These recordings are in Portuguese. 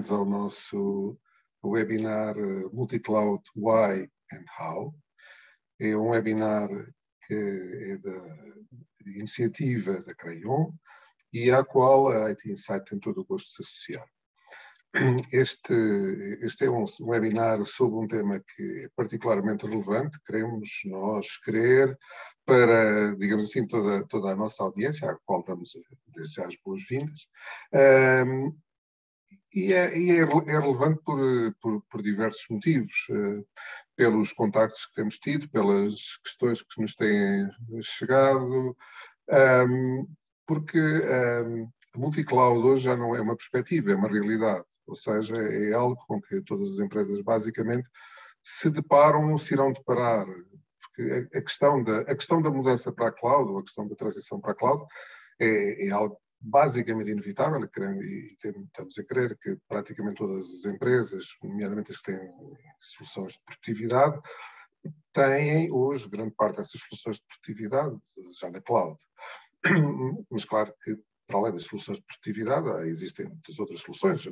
bem-vindos ao nosso webinar Multicloud Why and How. É um webinar que é da iniciativa da Crayon e à qual a IT Insight tem todo o gosto de se associar. Este é um webinar sobre um tema que é particularmente relevante, queremos nós crer, para, digamos assim, toda a nossa audiência, à qual damos desde já as boas-vindas. E é relevante por diversos motivos, pelos contactos que temos tido, pelas questões que nos têm chegado, porque a multicloud hoje já não é uma perspectiva, é uma realidade. Ou seja, é algo com que todas as empresas basicamente se deparam ou se irão deparar. Porque a questão da mudança para a cloud, ou a questão da transição para a cloud, é algo basicamente inevitável, e estamos a crer que praticamente todas as empresas, nomeadamente as que têm soluções de produtividade, têm hoje grande parte dessas soluções de produtividade já na cloud. Mas claro que, para além das soluções de produtividade, existem muitas outras soluções,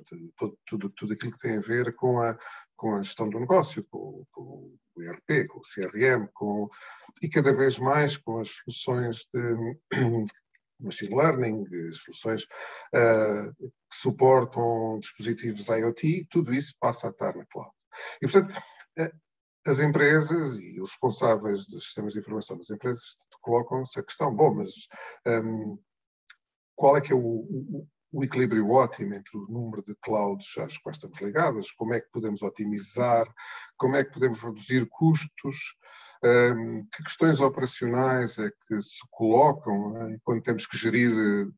tudo aquilo que tem a ver com a gestão do negócio, com o ERP, com o CRM, e cada vez mais com as soluções de machine learning, soluções que suportam dispositivos IoT, tudo isso passa a estar na cloud. E, portanto, as empresas e os responsáveis dos sistemas de informação das empresas colocam-se a questão, bom, mas qual é que é o equilíbrio ótimo entre o número de clouds às quais estamos ligadas, como é que podemos otimizar, como é que podemos reduzir custos, que questões operacionais é que se colocam quando temos que gerir,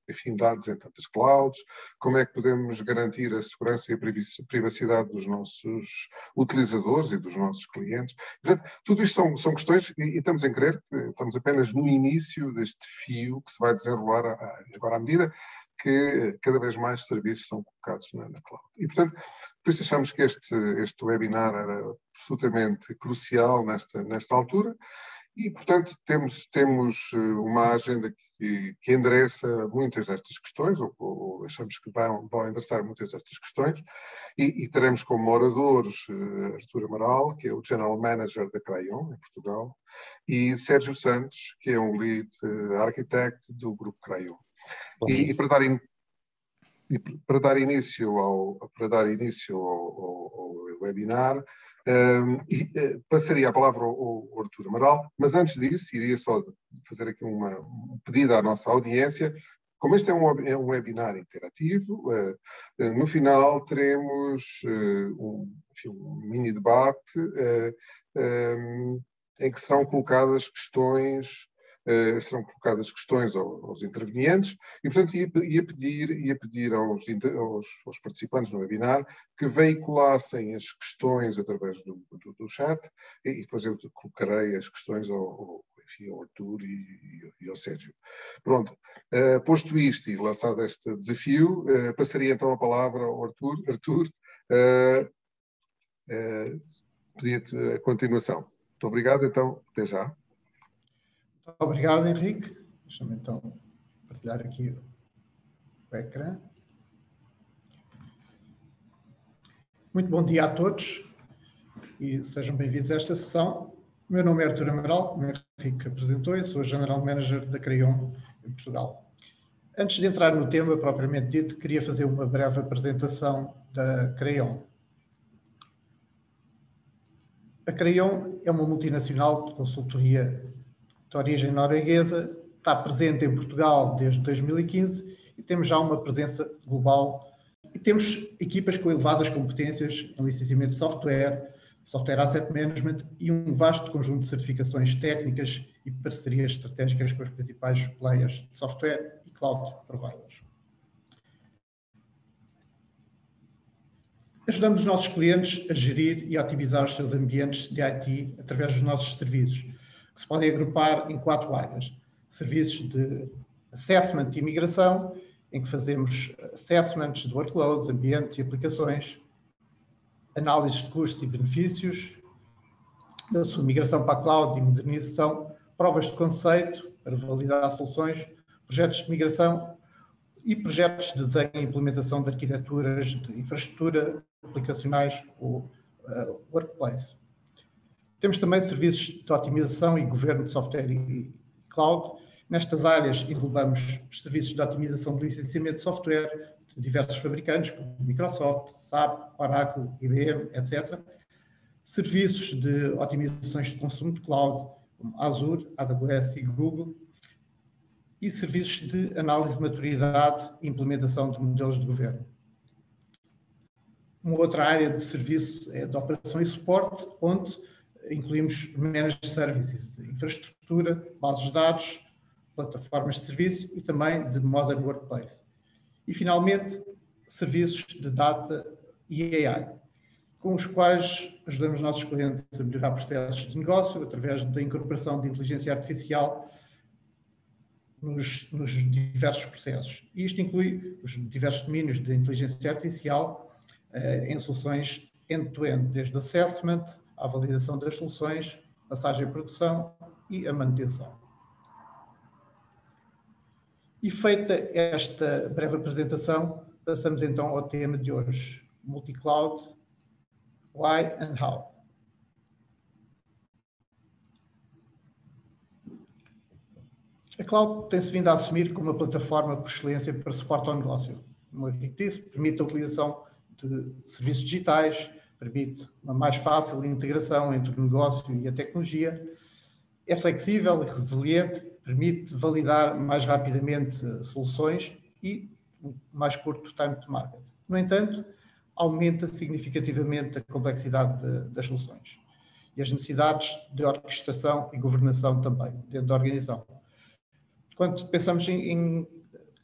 enfim, dados em tantas clouds, como é que podemos garantir a segurança e a privacidade dos nossos utilizadores e dos nossos clientes. Portanto, tudo isto são questões e estamos em crer que estamos apenas no início deste fio que se vai desenrolar agora à medida que cada vez mais serviços são colocados na cloud. E, portanto, por isso achamos que este webinar era absolutamente crucial nesta altura e, portanto, temos uma agenda que endereça muitas destas questões, ou achamos que vão endereçar muitas destas questões, e teremos como oradores Artur Amaral, que é o General Manager da Crayon, em Portugal, e Sérgio Santos, que é um Lead Architect do Grupo Crayon. E para dar início ao webinar, passaria a palavra ao Artur Amaral, mas antes disso, iria só fazer aqui um pedido à nossa audiência. Como este é um webinar interativo, no final teremos um mini debate em que serão colocadas questões aos intervenientes e, portanto, ia pedir aos participantes no webinar que veiculassem as questões através do chat e depois eu colocarei as questões ao Artur e ao Sérgio. Pronto, posto isto e lançado este desafio, passaria então a palavra ao Artur. Artur, pedia-te a continuação. Muito obrigado, então, até já. Obrigado, Henrique. Deixa-me então partilhar aqui o ecrã. Muito bom dia a todos e sejam bem-vindos a esta sessão. O meu nome é Artur Amaral, como o Henrique apresentou, e sou General Manager da Crayon em Portugal. Antes de entrar no tema propriamente dito, queria fazer uma breve apresentação da Crayon. A Crayon é uma multinacional de consultoria de origem norueguesa, está presente em Portugal desde 2015 e temos já uma presença global e temos equipas com elevadas competências em licenciamento de software asset management e um vasto conjunto de certificações técnicas e parcerias estratégicas com os principais players de software e cloud providers. Ajudamos os nossos clientes a gerir e a otimizar os seus ambientes de IT através dos nossos serviços, que se podem agrupar em 4 áreas. Serviços de assessment e migração, em que fazemos assessments de workloads, ambientes e aplicações, análises de custos e benefícios, da sua migração para a cloud e modernização, provas de conceito para validar soluções, projetos de migração, e projetos de desenho e implementação de arquiteturas de infraestrutura aplicacionais ou workplace. Temos também serviços de otimização e governo de software e cloud. Nestas áreas englobamos os serviços de otimização de licenciamento de software de diversos fabricantes, como Microsoft, SAP, Oracle, IBM, etc. Serviços de otimizações de consumo de cloud, como Azure, AWS e Google. E serviços de análise de maturidade e implementação de modelos de governo. Uma outra área de serviço é de operação e suporte, onde incluímos managed services de infraestrutura, bases de dados, plataformas de serviço e também de modern workplace. E, finalmente, serviços de data e AI, com os quais ajudamos os nossos clientes a melhorar processos de negócio através da incorporação de inteligência artificial nos diversos processos. E isto inclui os diversos domínios de inteligência artificial em soluções end-to-end, desde o assessment à validação das soluções, passagem à produção e a manutenção. E feita esta breve apresentação, passamos então ao tema de hoje, Multicloud, Why and How. A cloud tem-se vindo a assumir como uma plataforma por excelência para suporte ao negócio. Como eu disse, permite a utilização de serviços digitais, permite uma mais fácil integração entre o negócio e a tecnologia, é flexível e resiliente, permite validar mais rapidamente soluções e um mais curto time to market. No entanto, aumenta significativamente a complexidade das soluções e as necessidades de orquestração e governação também dentro da organização. Quando pensamos em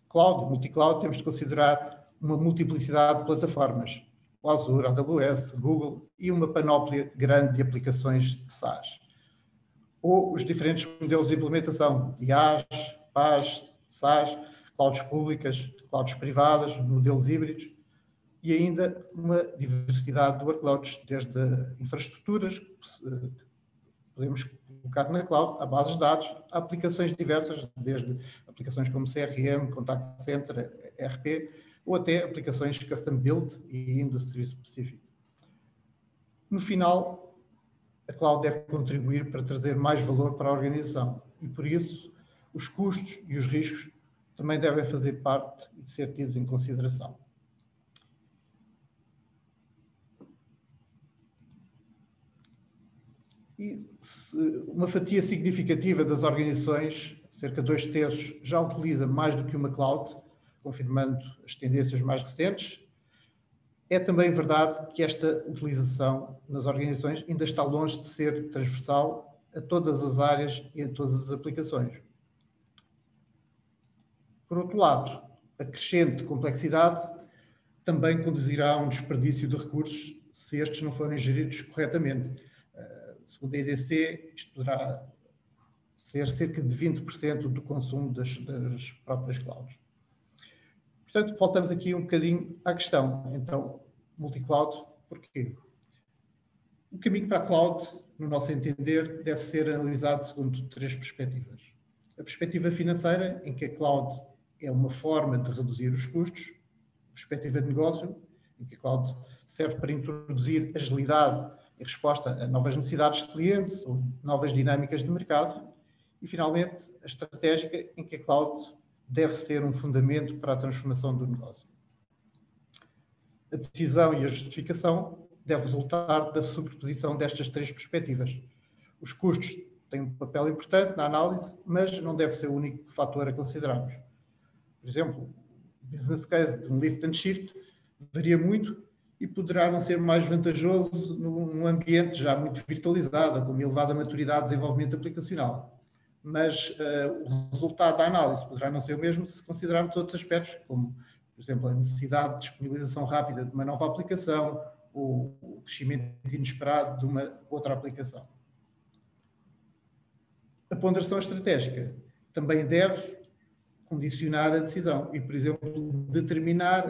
cloud, multi-cloud, temos de considerar uma multiplicidade de plataformas, o Azure, a AWS, Google e uma panóplia grande de aplicações de SaaS. Ou os diferentes modelos de implementação, IaaS, PaaS, SaaS, clouds públicas, clouds privadas, modelos híbridos e ainda uma diversidade de workloads, desde infraestruturas, que podemos colocar na cloud, a bases de dados, a aplicações diversas, desde aplicações como CRM, Contact Center, ERP, ou até aplicações custom build e industry specific. No final, a cloud deve contribuir para trazer mais valor para a organização e, por isso, os custos e os riscos também devem fazer parte e ser tidos em consideração. E uma fatia significativa das organizações, cerca de 2/3, já utiliza mais do que uma cloud, confirmando as tendências mais recentes. É também verdade que esta utilização nas organizações ainda está longe de ser transversal a todas as áreas e a todas as aplicações. Por outro lado, a crescente complexidade também conduzirá a um desperdício de recursos se estes não forem geridos corretamente. Segundo a EDC, isto poderá ser cerca de 20% do consumo das próprias clouds. Portanto, voltamos aqui um bocadinho à questão. Então, multi-cloud, porquê? O caminho para a cloud, no nosso entender, deve ser analisado segundo 3 perspectivas. A perspectiva financeira, em que a cloud é uma forma de reduzir os custos. A perspectiva de negócio, em que a cloud serve para introduzir agilidade em resposta a novas necessidades de clientes ou novas dinâmicas de mercado. E, finalmente, a estratégica, em que a cloud deve ser um fundamento para a transformação do negócio. A decisão e a justificação deve resultar da sobreposição destas 3 perspectivas. Os custos têm um papel importante na análise, mas não deve ser o único fator a considerarmos. Por exemplo, o business case de um lift and shift varia muito e poderá não ser mais vantajoso num ambiente já muito virtualizado, com uma elevada maturidade de desenvolvimento aplicacional. Mas o resultado da análise poderá não ser o mesmo se considerarmos outros aspectos, como, por exemplo, a necessidade de disponibilização rápida de uma nova aplicação ou o crescimento inesperado de uma outra aplicação. A ponderação estratégica também deve condicionar a decisão e, por exemplo, determinar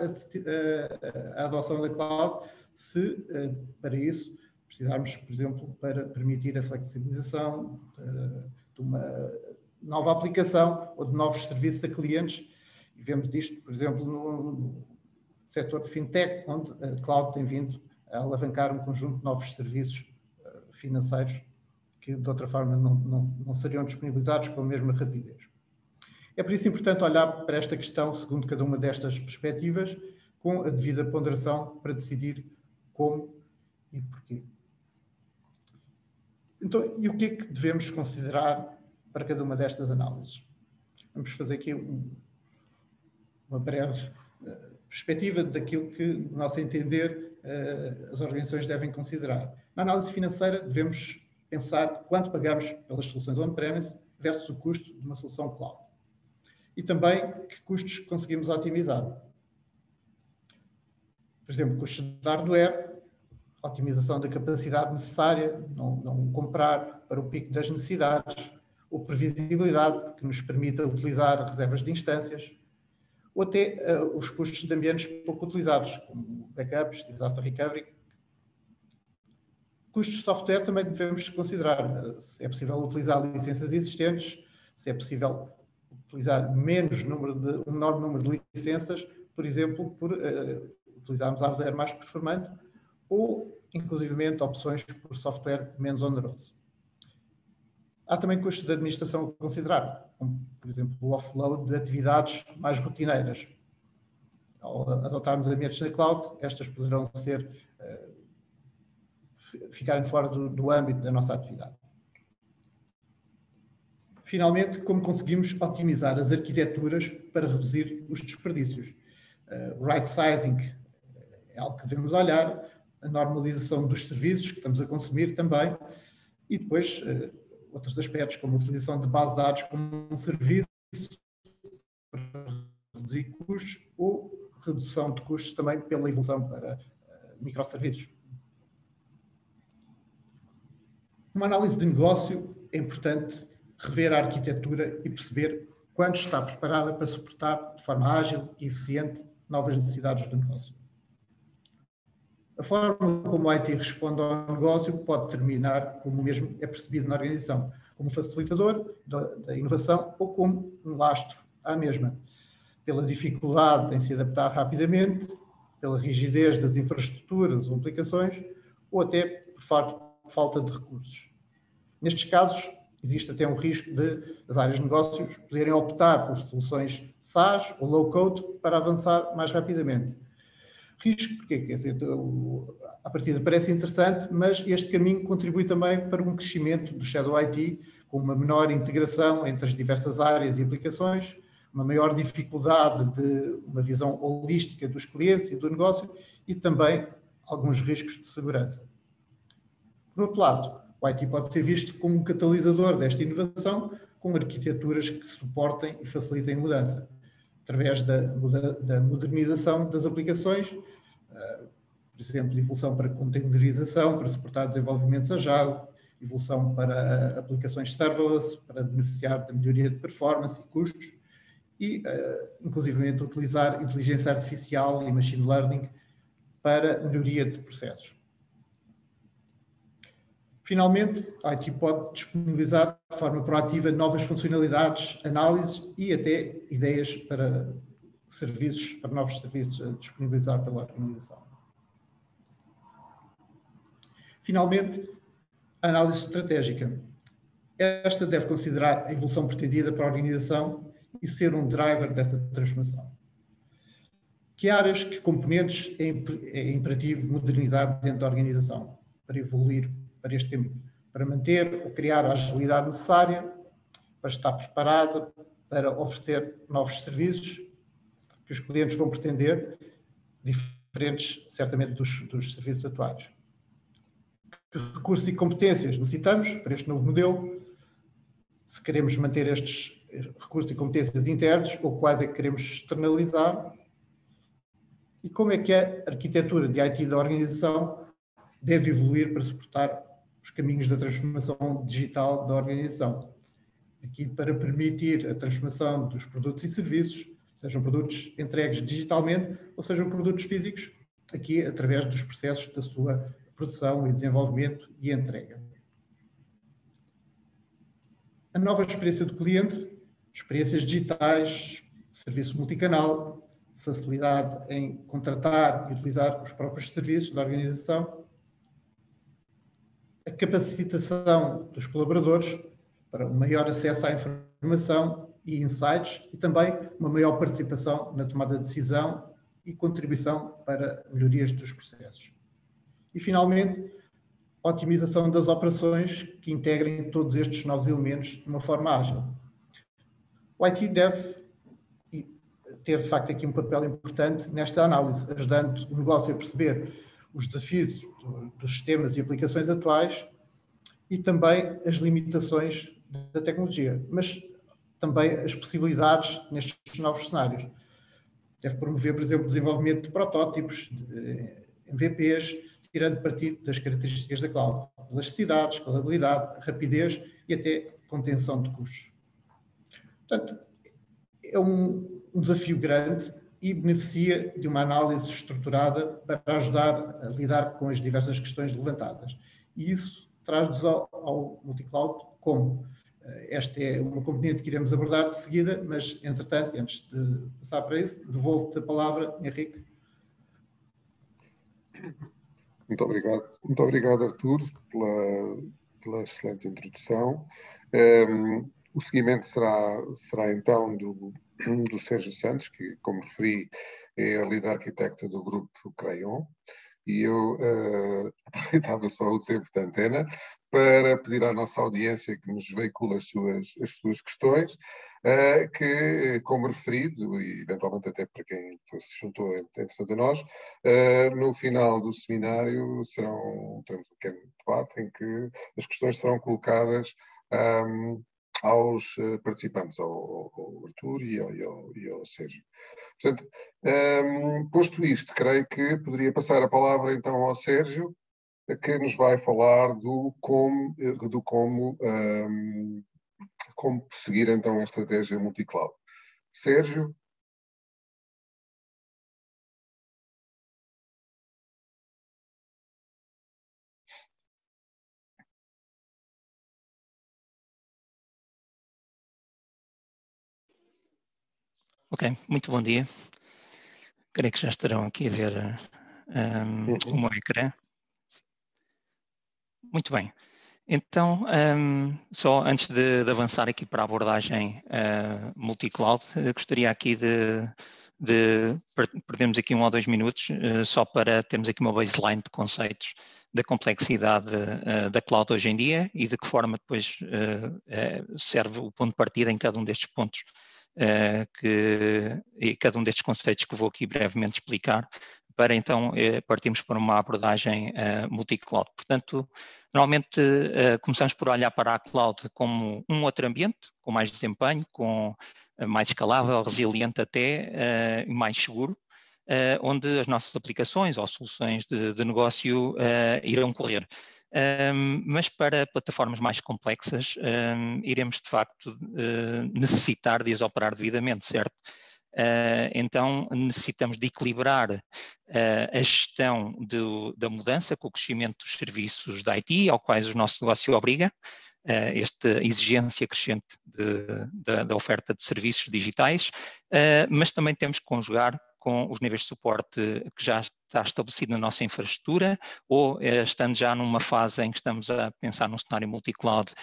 a adoção da cloud se, para isso, precisarmos, por exemplo, para permitir a flexibilização de uma nova aplicação ou de novos serviços a clientes E vemos disto, por exemplo, no setor de fintech, onde a cloud tem vindo a alavancar um conjunto de novos serviços financeiros que de outra forma não seriam disponibilizados com a mesma rapidez. É por isso importante olhar para esta questão segundo cada uma destas perspectivas, com a devida ponderação para decidir como e porquê. Então, e o que é que devemos considerar para cada uma destas análises? Vamos fazer aqui uma breve perspectiva daquilo que, no nosso entender, as organizações devem considerar. Na análise financeira, devemos pensar quanto pagamos pelas soluções on-premise versus o custo de uma solução cloud. E também que custos conseguimos otimizar. Por exemplo, custos de hardware, otimização da capacidade necessária, não comprar para o pico das necessidades, ou previsibilidade, que nos permita utilizar reservas de instâncias, ou até os custos de ambientes pouco utilizados, como backups, disaster recovery. Custos de software também devemos considerar, se é possível utilizar licenças existentes, se é possível utilizar um menor número de licenças, por exemplo, por utilizarmos hardware mais performante, ou, inclusivamente, opções por software menos oneroso. Há também custos de administração a considerar, como, por exemplo, o offload de atividades mais rotineiras. Ao adotarmos ambientes na cloud, estas poderão ficarem fora do âmbito da nossa atividade. Finalmente, como conseguimos otimizar as arquiteturas para reduzir os desperdícios? Right sizing é algo que devemos olhar, a normalização dos serviços que estamos a consumir também, e depois outros aspectos, como a utilização de base de dados como um serviço para reduzir custos, ou redução de custos também pela evolução para microserviços. Numa análise de negócio, é importante rever a arquitetura e perceber quanto está preparada para suportar de forma ágil e eficiente novas necessidades do negócio. A forma como o IT responde ao negócio pode determinar como o mesmo é percebido na organização, como facilitador da inovação ou como um lastro à mesma, pela dificuldade em se adaptar rapidamente, pela rigidez das infraestruturas ou aplicações, ou até por falta de recursos. Nestes casos, existe até um risco de as áreas de negócios poderem optar por soluções SaaS ou low-code para avançar mais rapidamente. Risco porque, quer dizer, a partida parece interessante, mas este caminho contribui também para um crescimento do Shadow IT, com uma menor integração entre as diversas áreas e aplicações, uma maior dificuldade de uma visão holística dos clientes e do negócio e também alguns riscos de segurança. Por outro lado, o IT pode ser visto como um catalisador desta inovação, com arquiteturas que suportem e facilitem a mudança, através da modernização das aplicações, por exemplo, evolução para containerização, para suportar desenvolvimentos agile, evolução para aplicações serverless, para beneficiar da melhoria de performance e custos, e, inclusivamente, utilizar inteligência artificial e machine learning para melhoria de processos. Finalmente, a IT pode disponibilizar de forma proativa novas funcionalidades, análises e até ideias para serviços, para novos serviços a disponibilizar pela organização. Finalmente, a análise estratégica. Esta deve considerar a evolução pretendida para a organização e ser um driver dessa transformação. Que áreas, que componentes é imperativo modernizar dentro da organização para evoluir para este caminho, para manter ou criar a agilidade necessária, para estar preparada para oferecer novos serviços que os clientes vão pretender, diferentes, certamente, dos serviços atuais. Que recursos e competências necessitamos para este novo modelo? Se queremos manter estes recursos e competências internos ou quais é que queremos externalizar? E como é que a arquitetura de IT da organização deve evoluir para suportar os caminhos da transformação digital da organização. Aqui para permitir a transformação dos produtos e serviços, sejam produtos entregues digitalmente ou sejam produtos físicos, aqui através dos processos da sua produção e desenvolvimento e entrega. A nova experiência do cliente, experiências digitais, serviço multicanal, facilidade em contratar e utilizar os próprios serviços da organização, a capacitação dos colaboradores para um maior acesso à informação e insights e também uma maior participação na tomada de decisão e contribuição para melhorias dos processos. E, finalmente, a otimização das operações que integrem todos estes novos elementos de uma forma ágil. O IT deve ter, de facto, aqui um papel importante nesta análise, ajudando o negócio a perceber os desafios dos sistemas e aplicações atuais e também as limitações da tecnologia, mas também as possibilidades nestes novos cenários. Deve promover, por exemplo, o desenvolvimento de protótipos, de MVPs, tirando partido das características da cloud, elasticidade, escalabilidade, rapidez e até contenção de custos. Portanto, é um desafio grande e beneficia de uma análise estruturada para ajudar a lidar com as diversas questões levantadas. E isso traz-nos ao multicloud como. Esta é uma componente que iremos abordar de seguida, mas, entretanto, antes de passar para isso, devolvo-te a palavra, Henrique. Muito obrigado, Artur, pela excelente introdução. O seguimento será então do Sérgio Santos, que, como referi, é a lead arquitecta do grupo Crayon, e eu aproveitava só o tempo da antena para pedir à nossa audiência que nos veicule as suas questões, que, como referido, e eventualmente até para quem se juntou entretanto a nós, no final do seminário teremos um pequeno debate em que as questões serão colocadas aos participantes, ao Artur e ao Sérgio. Portanto, posto isto, creio que poderia passar a palavra então ao Sérgio, que nos vai falar do como prosseguir então a estratégia multicloud. Sérgio? Ok, muito bom dia. Creio que já estarão aqui a ver o meu ecrã. Muito bem. Então, só antes de avançar aqui para a abordagem multicloud, gostaria aqui de perdermos aqui 1 ou 2 minutos só para termos aqui uma baseline de conceitos da complexidade da cloud hoje em dia e de que forma depois serve o ponto de partida em cada um destes pontos e cada um destes conceitos que vou aqui brevemente explicar, para então partirmos para uma abordagem multi-cloud. Portanto, normalmente começamos por olhar para a cloud como um outro ambiente, com mais desempenho, com mais escalável, resiliente até e mais seguro, onde as nossas aplicações ou soluções de negócio irão correr. Mas para plataformas mais complexas, iremos de facto necessitar de as operar devidamente, certo? Então necessitamos de equilibrar a gestão da mudança com o crescimento dos serviços da IT, ao quais o nosso negócio obriga, esta exigência crescente da oferta de serviços digitais, mas também temos que conjugar com os níveis de suporte que já está estabelecido na nossa infraestrutura, ou estando já numa fase em que estamos a pensar num cenário multi-cloud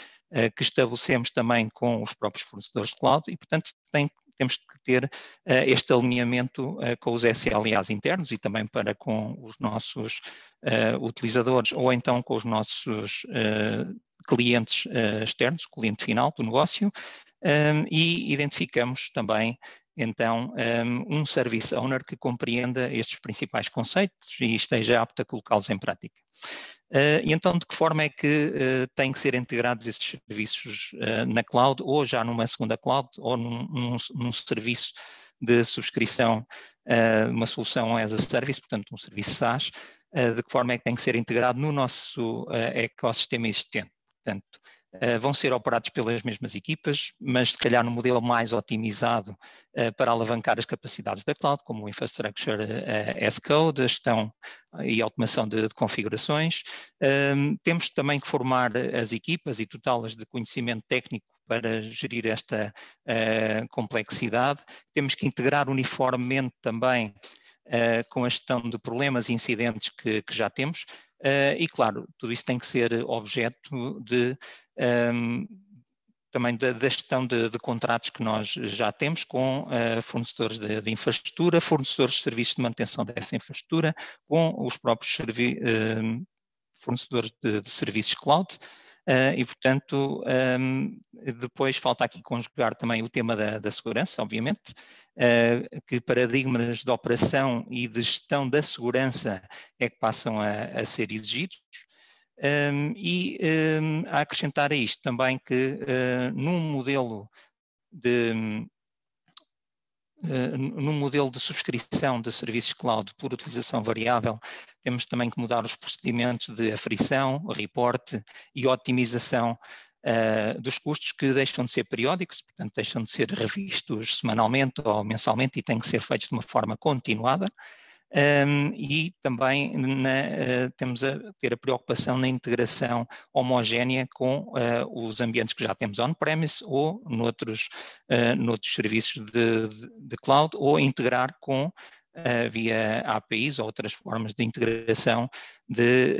que estabelecemos também com os próprios fornecedores de cloud e, portanto, temos que ter este alinhamento com os SLAs internos e também para com os nossos utilizadores ou então com os nossos clientes externos, cliente final do negócio, e identificamos também então um service owner que compreenda estes principais conceitos e esteja apto a colocá-los em prática. E então, de que forma é que têm que ser integrados esses serviços na cloud, ou já numa segunda cloud, ou num serviço de subscrição, uma solução as a service, portanto um serviço SaaS, de que forma é que tem que ser integrado no nosso ecossistema existente. Portanto, vão ser operados pelas mesmas equipas, mas se calhar num modelo mais otimizado para alavancar as capacidades da cloud, como o Infrastructure as Code, a gestão e automação de configurações. Temos também que formar as equipas e dotá-las de conhecimento técnico para gerir esta complexidade. Temos que integrar uniformemente também com a gestão de problemas e incidentes que já temos. E claro, tudo isso tem que ser objeto também da gestão de contratos que nós já temos com fornecedores de infraestrutura, fornecedores de serviços de manutenção dessa infraestrutura, com os próprios fornecedores de serviços cloud. E, portanto, depois falta aqui conjugar também o tema da segurança, obviamente, que paradigmas de operação e de gestão da segurança é que passam a ser exigidos. A acrescentar a isto também que num modelo de subscrição de serviços cloud por utilização variável, temos também que mudar os procedimentos de aferição, reporte e otimização dos custos, que deixam de ser periódicos, portanto deixam de ser revistos semanalmente ou mensalmente e têm que ser feitos de uma forma continuada. E também temos a ter a preocupação na integração homogénea com os ambientes que já temos on-premise ou noutros serviços de cloud, ou integrar com via APIs ou outras formas de integração de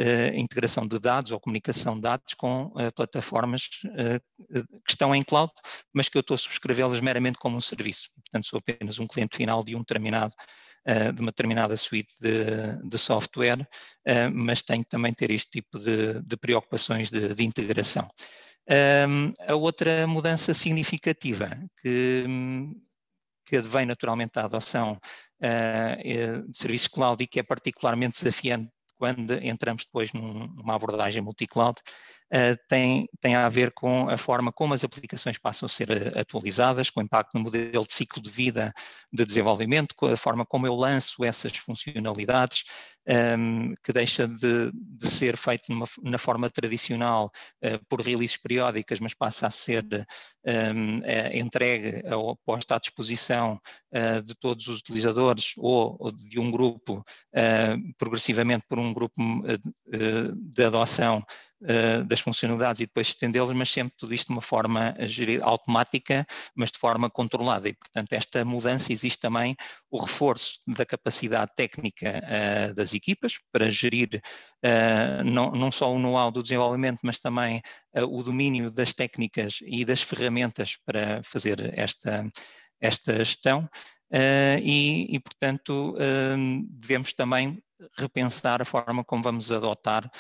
dados ou comunicação de dados com plataformas que estão em cloud, mas que eu estou a subscrevê-las meramente como um serviço. Portanto, sou apenas um cliente final de de uma determinada suite de software, mas tenho que também ter este tipo de preocupações de integração. A outra mudança significativa que advém naturalmente da adoção de serviços cloud e que é particularmente desafiante quando entramos depois numa abordagem multi-cloud, tem a ver com a forma como as aplicações passam a ser atualizadas, com o impacto no modelo de ciclo de vida de desenvolvimento, com a forma como eu lanço essas funcionalidades, que deixa de ser feito na forma tradicional por releases periódicas, mas passa a ser entregue ou posta à disposição de todos os utilizadores ou de um grupo, progressivamente por um grupo de adoção das funcionalidades e depois estendê-las, mas sempre tudo isto de uma forma automática, mas de forma controlada. E, portanto, esta mudança existe também o reforço da capacidade técnica das equipas para gerir não só o know-how do desenvolvimento, mas também o domínio das técnicas e das ferramentas para fazer esta gestão. Portanto, devemos também repensar a forma como vamos adotar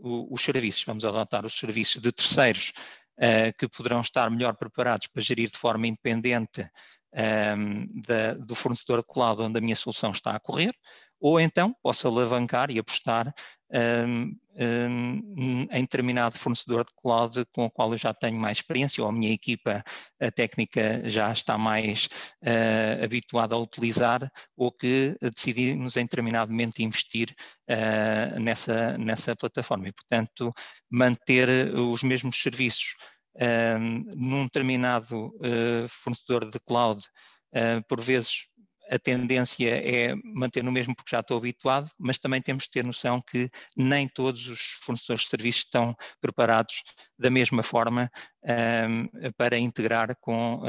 os serviços. Vamos adotar os serviços de terceiros que poderão estar melhor preparados para gerir de forma independente do fornecedor de cloud onde a minha solução está a correr, ou então posso alavancar e apostar em determinado fornecedor de cloud com o qual eu já tenho mais experiência, ou a minha equipa técnica já está mais habituada a utilizar, ou que decidimos em determinado momento investir nessa plataforma. E, portanto, manter os mesmos serviços num determinado fornecedor de cloud, por vezes a tendência é manter no mesmo porque já estou habituado, mas também temos que ter noção que nem todos os fornecedores de serviços estão preparados da mesma forma para integrar com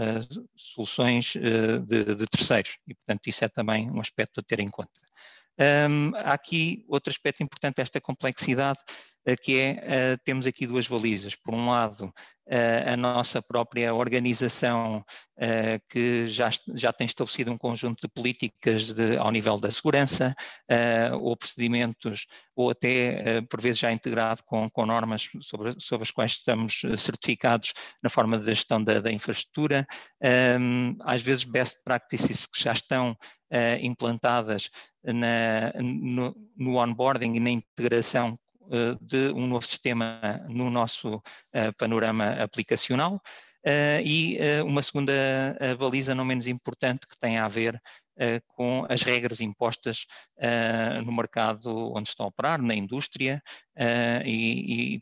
soluções de terceiros. E, portanto, isso é também um aspecto a ter em conta. Há aqui outro aspecto importante desta complexidade, que é, temos aqui duas balizas. Por um lado, a nossa própria organização, que já tem estabelecido um conjunto de políticas ao nível da segurança, ou procedimentos, ou até, por vezes, já integrado com normas sobre as quais estamos certificados na forma de gestão da infraestrutura. Às vezes, best practices que já estão implantadas no onboarding e na integração de um novo sistema no nosso panorama aplicacional. E uma segunda baliza, não menos importante, que tem a ver com as regras impostas no mercado onde estão a operar, na indústria,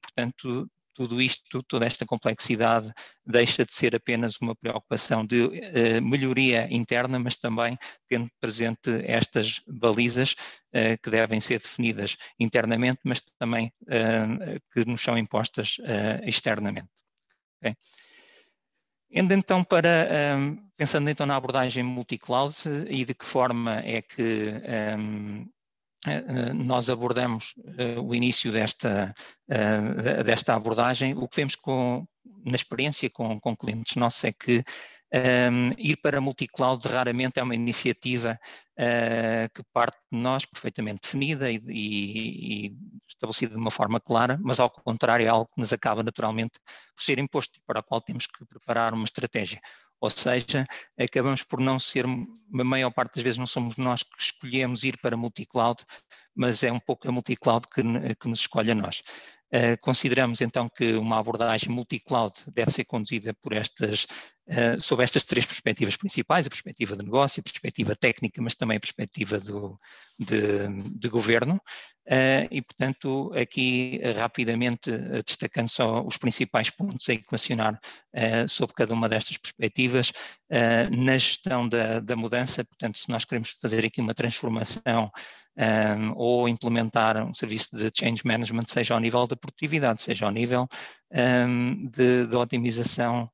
portanto, tudo isto, toda esta complexidade deixa de ser apenas uma preocupação de melhoria interna, mas também tendo presente estas balizas que devem ser definidas internamente, mas também que nos são impostas externamente. Okay? Então, pensando então na abordagem multi-cloud e de que forma é que nós abordamos o início desta abordagem, o que vemos na experiência com clientes nossos é que ir para multi-cloud raramente é uma iniciativa que parte de nós perfeitamente definida e estabelecida de uma forma clara, mas ao contrário é algo que nos acaba naturalmente por ser imposto e para o qual temos que preparar uma estratégia. Ou seja, acabamos por não ser, a maior parte das vezes não somos nós que escolhemos ir para multi-cloud, mas é um pouco a multi-cloud que nos escolhe a nós. Consideramos então que uma abordagem multi-cloud deve ser conduzida por sob estas três perspectivas principais, a perspectiva de negócio, a perspectiva técnica, mas também a perspectiva de governo. E, portanto, aqui rapidamente destacando só os principais pontos a equacionar sobre cada uma destas perspectivas, na gestão da mudança, portanto, se nós queremos fazer aqui uma transformação ou implementar um serviço de change management, seja ao nível da produtividade, seja ao nível de otimização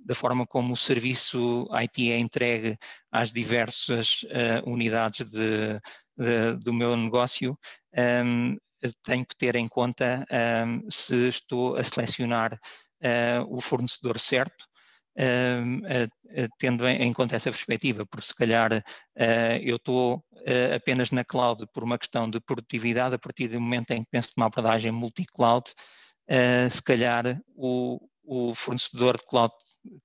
da forma como o serviço IT é entregue às diversas unidades do meu negócio, tenho que ter em conta se estou a selecionar o fornecedor certo, tendo em conta essa perspectiva, porque se calhar eu estou apenas na cloud por uma questão de produtividade, a partir do momento em que penso numa abordagem multi-cloud, se calhar o fornecedor de cloud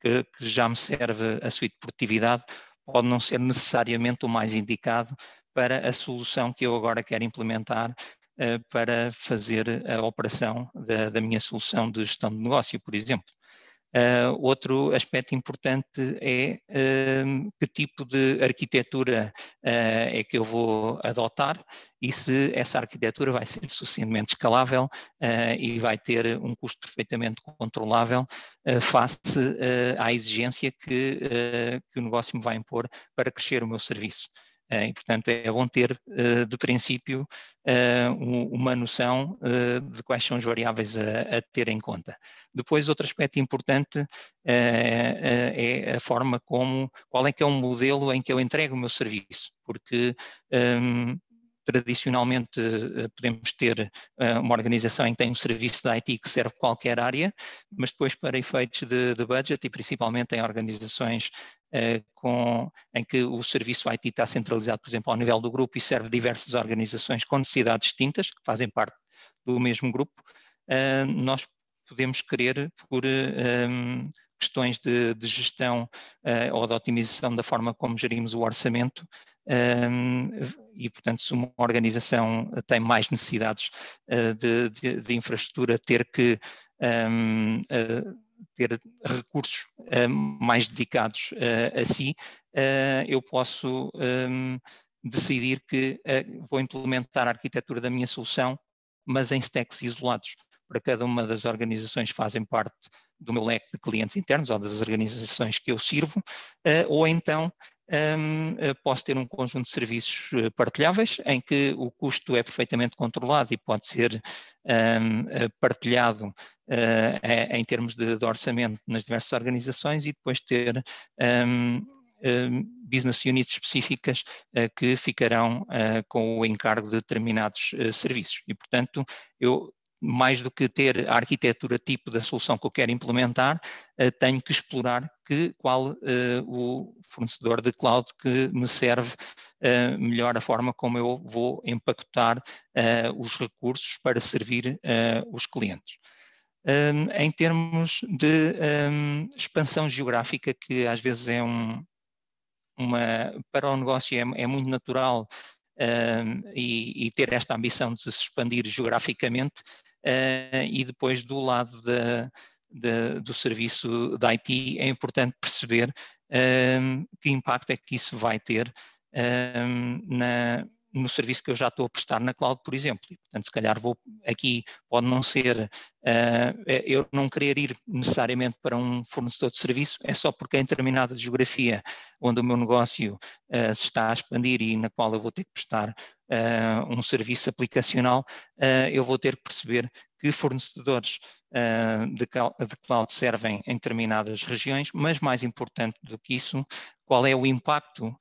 que já me serve a suite de produtividade pode não ser necessariamente o mais indicado para a solução que eu agora quero implementar para fazer a operação da minha solução de gestão de negócio, por exemplo. Outro aspecto importante é que tipo de arquitetura é que eu vou adotar e se essa arquitetura vai ser suficientemente escalável e vai ter um custo perfeitamente controlável face à exigência que o negócio me vai impor para crescer o meu serviço. E, portanto, é bom ter, de princípio, uma noção de quais são as variáveis a ter em conta. Depois, outro aspecto importante é a forma qual é que é o modelo em que eu entrego o meu serviço, porque tradicionalmente podemos ter uma organização em que tem um serviço de IT que serve qualquer área, mas depois para efeitos de budget e principalmente em organizações em que o serviço IT está centralizado, por exemplo, ao nível do grupo e serve diversas organizações com necessidades distintas, que fazem parte do mesmo grupo, nós podemos querer, por questões de gestão ou de otimização da forma como gerimos o orçamento, e, portanto, se uma organização tem mais necessidades de infraestrutura, ter que ter recursos mais dedicados a si, eu posso decidir que vou implementar a arquitetura da minha solução, mas em stacks isolados para cada uma das organizações que fazem parte do meu leque de clientes internos ou das organizações que eu sirvo, ou então posso ter um conjunto de serviços partilháveis em que o custo é perfeitamente controlado e pode ser partilhado em termos de orçamento nas diversas organizações e depois ter business units específicas que ficarão com o encargo de determinados serviços. E, portanto, mais do que ter a arquitetura tipo da solução que eu quero implementar, tenho que explorar qual o fornecedor de cloud que me serve melhor a forma como eu vou empacotar os recursos para servir os clientes. Em termos de expansão geográfica, que às vezes é para o negócio é muito natural e ter esta ambição de se expandir geograficamente, e depois do lado do serviço da IT é importante perceber que impacto é que isso vai ter no serviço que eu já estou a prestar na cloud, por exemplo. E, portanto, se calhar aqui pode não ser, eu não querer ir necessariamente para um fornecedor de serviço, é só porque em determinada geografia onde o meu negócio se está a expandir e na qual eu vou ter que prestar um serviço aplicacional, eu vou ter que perceber que fornecedores de cloud servem em determinadas regiões, mas mais importante do que isso, qual é o impacto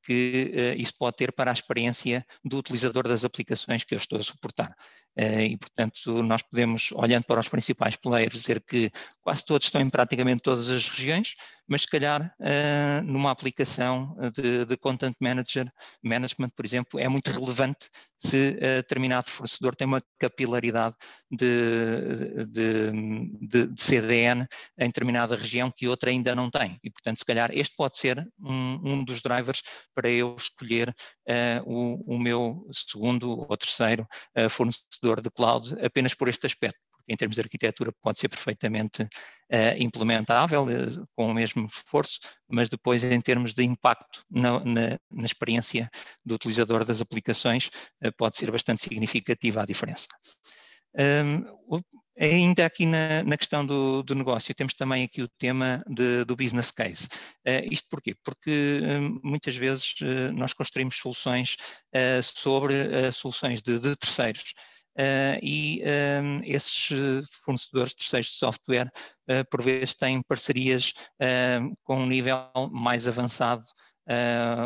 que isso pode ter para a experiência do utilizador das aplicações que eu estou a suportar. E, portanto, nós podemos, olhando para os principais players, dizer que quase todos estão em praticamente todas as regiões, mas se calhar numa aplicação de Content Management, por exemplo, é muito relevante se determinado fornecedor tem uma capilaridade de CDN em determinada região que outra ainda não tem. E, portanto, se calhar este pode ser um dos drivers para eu escolher o meu segundo ou terceiro fornecedor de cloud apenas por este aspecto. Em termos de arquitetura pode ser perfeitamente implementável com o mesmo esforço, mas depois em termos de impacto na experiência do utilizador das aplicações pode ser bastante significativa a diferença. Ainda aqui na questão do negócio, temos também aqui o tema do business case. Isto porquê? Porque muitas vezes nós construímos soluções sobre soluções de terceiros. Esses fornecedores terceiros de software por vezes têm parcerias com um nível mais avançado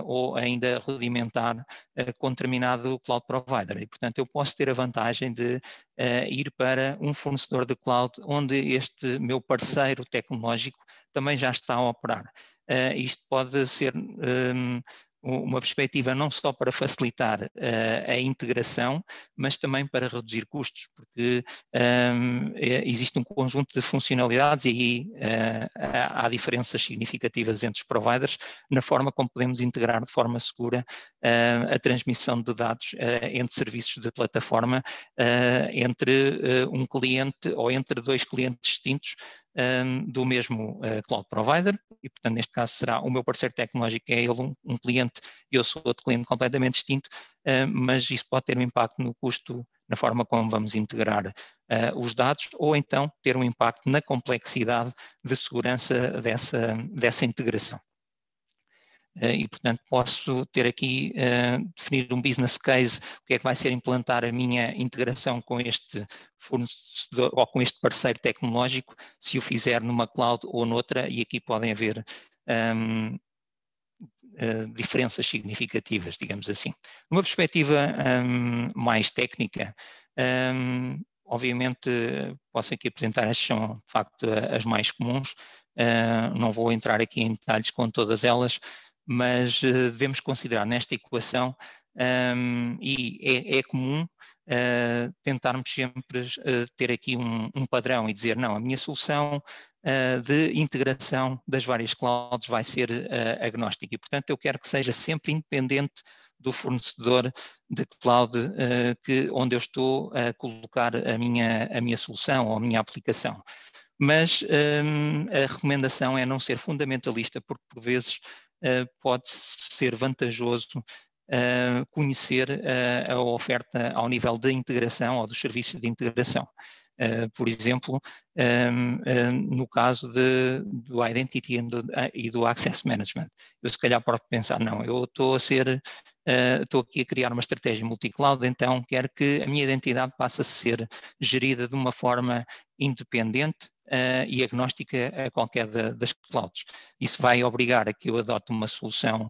ou ainda rudimentar com determinado cloud provider. E, portanto, eu posso ter a vantagem de ir para um fornecedor de cloud onde este meu parceiro tecnológico também já está a operar. Isto pode ser uma perspectiva não só para facilitar a integração, mas também para reduzir custos, porque existe um conjunto de funcionalidades e aí há diferenças significativas entre os providers na forma como podemos integrar de forma segura a transmissão de dados entre serviços de plataforma, entre um cliente ou entre dois clientes distintos do mesmo cloud provider, e portanto neste caso será o meu parceiro tecnológico, é ele um cliente e eu sou outro cliente completamente distinto, mas isso pode ter um impacto no custo, na forma como vamos integrar os dados, ou então ter um impacto na complexidade de segurança dessa integração. E, portanto, posso ter aqui, definir um business case, o que é que vai ser implantar a minha integração com este fornecedor ou com este parceiro tecnológico, se o fizer numa cloud ou noutra, e aqui podem haver diferenças significativas, digamos assim. Numa perspectiva mais técnica, obviamente posso aqui apresentar, estas são de facto as mais comuns, não vou entrar aqui em detalhes com todas elas, mas devemos considerar nesta equação, e é comum tentarmos sempre ter aqui um padrão e dizer, não, a minha solução de integração das várias clouds vai ser agnóstica e, portanto, eu quero que seja sempre independente do fornecedor de cloud onde eu estou a colocar a minha solução ou a minha aplicação. Mas a recomendação é não ser fundamentalista, porque por vezes pode ser vantajoso conhecer a oferta ao nível da integração ou dos serviços de integração. Por exemplo, no caso do Identity e do Access Management, eu se calhar posso pensar, não, eu estou aqui a criar uma estratégia multi-cloud, então quero que a minha identidade passe a ser gerida de uma forma independente e agnóstica a qualquer das clouds. Isso vai obrigar a que eu adote uma solução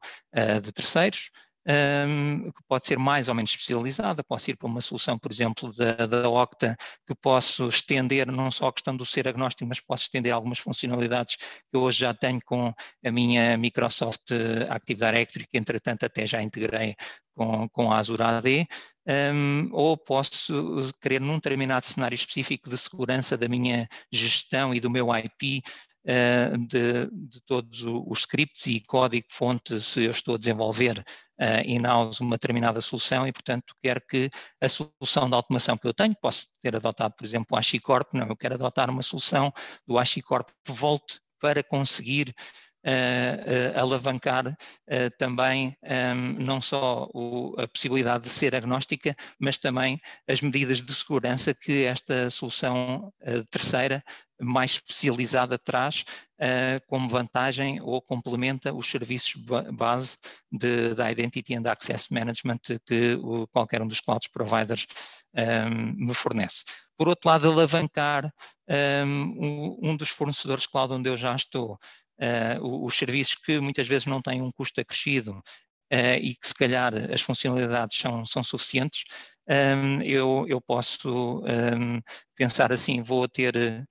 de terceiros, que pode ser mais ou menos especializada, posso ir para uma solução, por exemplo, da Okta, que posso estender não só a questão do ser agnóstico, mas posso estender algumas funcionalidades que eu hoje já tenho com a minha Microsoft Active Directory, que entretanto até já integrei com a Azure AD, ou posso querer num determinado cenário específico de segurança da minha gestão e do meu IP, de todos os scripts e código-fonte, se eu estou a desenvolver in-house uma determinada solução e, portanto, quero que a solução de automação que eu tenho, posso ter adotado, por exemplo, o HashiCorp, não, eu quero adotar uma solução do HashiCorp Vault para conseguir alavancar também não só a possibilidade de ser agnóstica, mas também as medidas de segurança que esta solução terceira mais especializada traz como vantagem ou complementa os serviços base da Identity and Access Management que qualquer um dos cloud providers me fornece. Por outro lado, alavancar um dos fornecedores cloud onde eu já estou, os serviços que muitas vezes não têm um custo acrescido e que se calhar as funcionalidades são suficientes, eu posso pensar assim, vou ter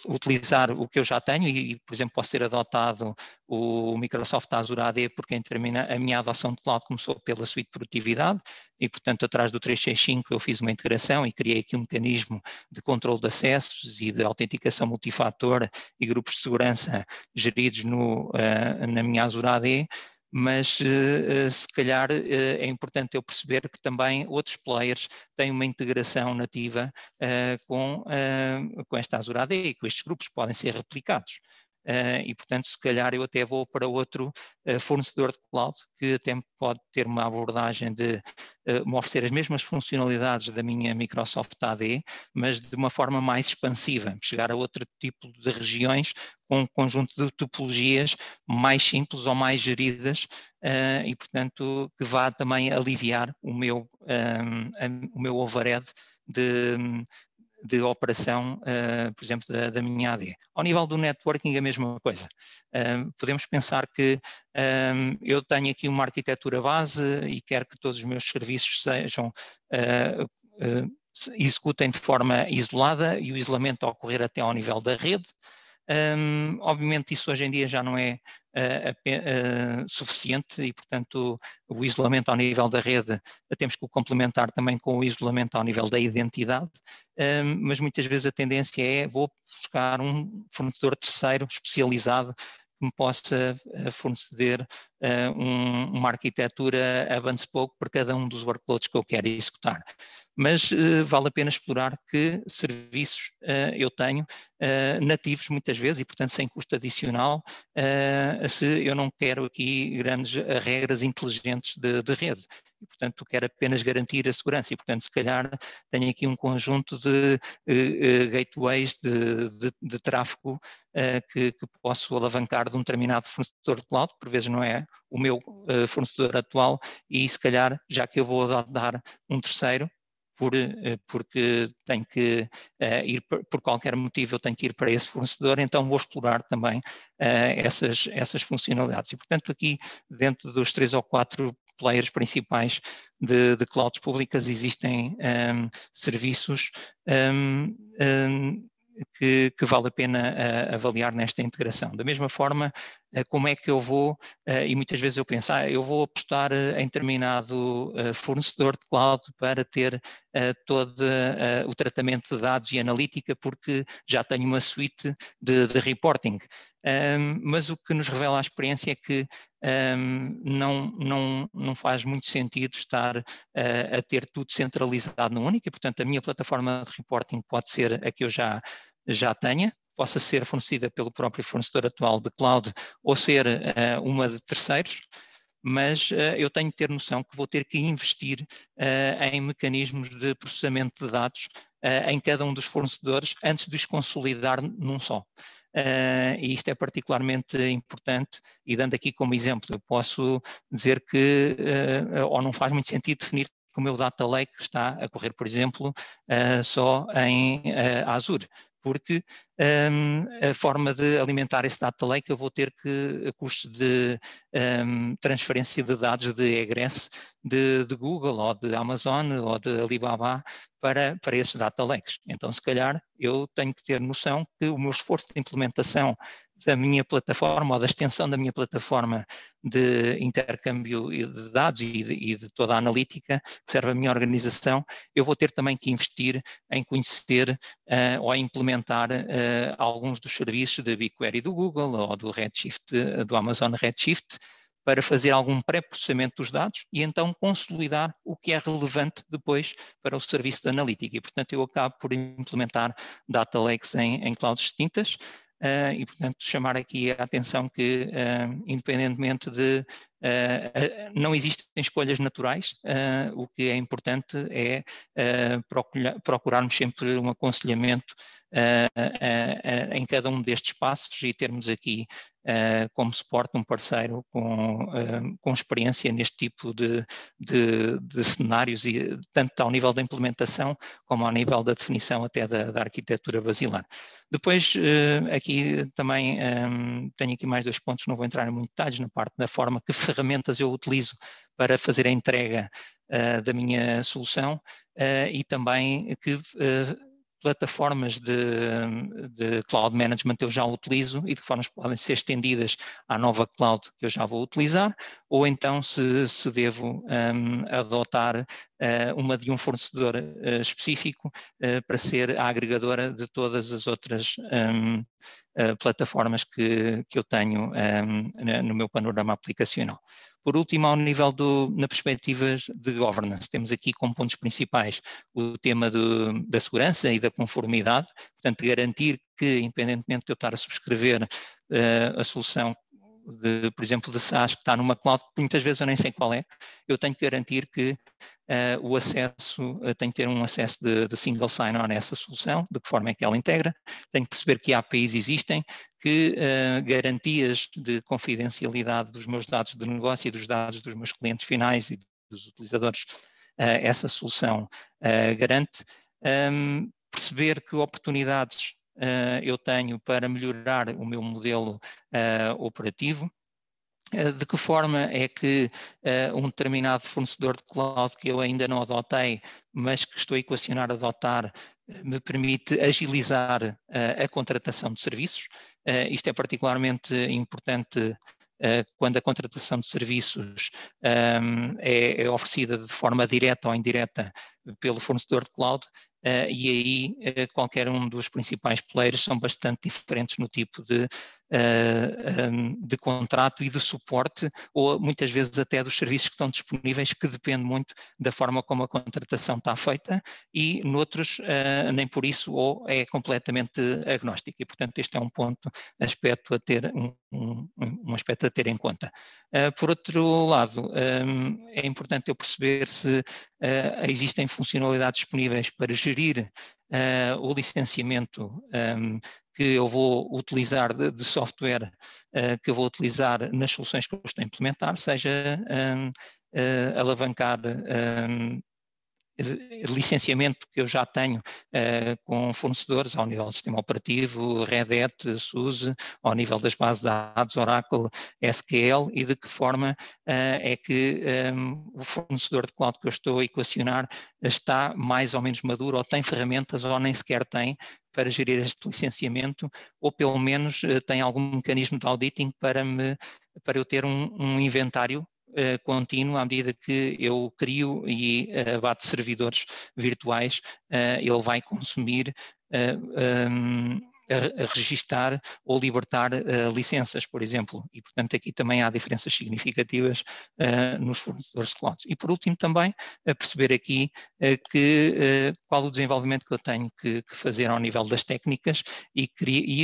utilizar o que eu já tenho e, por exemplo, posso ter adotado o Microsoft Azure AD porque a minha adoção de cloud começou pela suite de produtividade e, portanto, atrás do 365 eu fiz uma integração e criei aqui um mecanismo de controle de acessos e de autenticação multifator e grupos de segurança geridos na minha Azure AD. Mas se calhar é importante eu perceber que também outros players têm uma integração nativa com esta Azure AD e com estes grupos podem ser replicados. E, portanto, se calhar eu até vou para outro fornecedor de cloud que até pode ter uma abordagem de me oferecer as mesmas funcionalidades da minha Microsoft AD, mas de uma forma mais expansiva, chegar a outro tipo de regiões com um conjunto de topologias mais simples ou mais geridas e, portanto, que vá também aliviar o meu overhead de operação, por exemplo, da minha AD. Ao nível do networking, a mesma coisa. Podemos pensar que eu tenho aqui uma arquitetura base e quero que todos os meus serviços sejam executem de forma isolada e o isolamento ocorrer até ao nível da rede. Obviamente isso hoje em dia já não é suficiente e, portanto, o isolamento ao nível da rede temos que o complementar também com o isolamento ao nível da identidade, mas muitas vezes a tendência é vou buscar um fornecedor terceiro especializado que me possa fornecer uma arquitetura hub and spoke para cada um dos workloads que eu quero executar. Mas vale a pena explorar que serviços eu tenho nativos muitas vezes e, portanto, sem custo adicional, se eu não quero aqui grandes regras inteligentes de rede. E, portanto, quero apenas garantir a segurança e, portanto, se calhar tenho aqui um conjunto de gateways de tráfego que posso alavancar de um determinado fornecedor de cloud, por vezes não é o meu fornecedor atual e, se calhar, já que eu vou dar um terceiro, porque tenho que ir, por qualquer motivo eu tenho que ir para esse fornecedor, então vou explorar também essas funcionalidades. E, portanto, aqui dentro dos 3 ou 4 players principais de clouds públicas existem serviços que vale a pena avaliar nesta integração. Da mesma forma, como é que eu vou, e muitas vezes eu penso, eu vou apostar em determinado fornecedor de cloud para ter todo o tratamento de dados e analítica, porque já tenho uma suite de reporting. Mas o que nos revela a experiência é que não faz muito sentido estar a ter tudo centralizado no único, e portanto a minha plataforma de reporting pode ser a que eu já tenha, possa ser fornecida pelo próprio fornecedor atual de cloud ou ser uma de terceiros, mas eu tenho que ter noção que vou ter que investir em mecanismos de processamento de dados em cada um dos fornecedores antes de os consolidar num só. E isto é particularmente importante e dando aqui como exemplo, eu posso dizer que ou não faz muito sentido definir que o meu data lake está a correr, por exemplo, só em Azure, porque a forma de alimentar esse data lake eu vou ter que custos de transferência de dados de egress de Google ou de Amazon ou de Alibaba para esses data lakes. Então, se calhar, eu tenho que ter noção que o meu esforço de implementação da minha plataforma ou da extensão da minha plataforma de intercâmbio de dados e de toda a analítica que serve à minha organização, eu vou ter também que investir em conhecer ou implementar alguns dos serviços de BigQuery do Google ou do Redshift, do Amazon Redshift, para fazer algum pré-processamento dos dados e então consolidar o que é relevante depois para o serviço de analítica. E, portanto, eu acabo por implementar data lakes em clouds distintas. e, portanto, chamar aqui a atenção que, independentemente de não existem escolhas naturais, o que é importante é procurarmos sempre um aconselhamento em cada um destes passos e termos aqui como suporte um parceiro com experiência neste tipo de cenários, e tanto ao nível da implementação como ao nível da definição até da arquitetura basilar. Depois, aqui também tenho aqui mais 2 pontos, não vou entrar em muitos detalhes na parte da forma que ferramentas eu utilizo para fazer a entrega da minha solução e também que plataformas de cloud management eu já utilizo e de que formas podem ser estendidas à nova cloud que eu já vou utilizar, ou então se devo adotar uma de um fornecedor específico para ser a agregadora de todas as outras plataformas que eu tenho no meu panorama aplicacional. Por último, ao nível na perspectivas de governance, temos aqui como pontos principais o tema da segurança e da conformidade, portanto, garantir que, independentemente de eu estar a subscrever a solução, por exemplo, de SaaS que está numa cloud, que muitas vezes eu nem sei qual é, eu tenho que garantir que o acesso, tenho que ter um acesso de single sign-on a essa solução, de que forma é que ela integra, tenho que perceber que APIs existem, que garantias de confidencialidade dos meus dados de negócio e dos dados dos meus clientes finais e dos utilizadores essa solução garante, perceber que oportunidades eu tenho para melhorar o meu modelo operativo, de que forma é que um determinado fornecedor de cloud que eu ainda não adotei, mas que estou a equacionar adotar, me permite agilizar a contratação de serviços. Isto é particularmente importante quando a contratação de serviços é oferecida de forma direta ou indireta pelo fornecedor de cloud, e aí qualquer um dos principais players são bastante diferentes no tipo de contrato e de suporte, ou muitas vezes até dos serviços que estão disponíveis, que depende muito da forma como a contratação está feita, e noutros nem por isso, ou é completamente agnóstico, e portanto este é um aspecto a ter, um aspecto a ter em conta. Por outro lado, é importante eu perceber se existem funcionalidades disponíveis para gerir o licenciamento que eu vou utilizar de software que eu vou utilizar nas soluções que eu estou a implementar, seja alavancar licenciamento que eu já tenho com fornecedores ao nível do sistema operativo, Red Hat, SUSE, ao nível das bases de dados, Oracle, SQL, e de que forma é que o fornecedor de cloud que eu estou a equacionar está mais ou menos maduro, ou tem ferramentas, ou nem sequer tem, para gerir este licenciamento, ou pelo menos tem algum mecanismo de auditing para eu ter um inventário contínuo à medida que eu crio e abato servidores virtuais, ele vai consumir a registar ou libertar licenças, por exemplo, e portanto aqui também há diferenças significativas nos fornecedores de cloud. E por último também perceber aqui qual o desenvolvimento que eu tenho que fazer ao nível das técnicas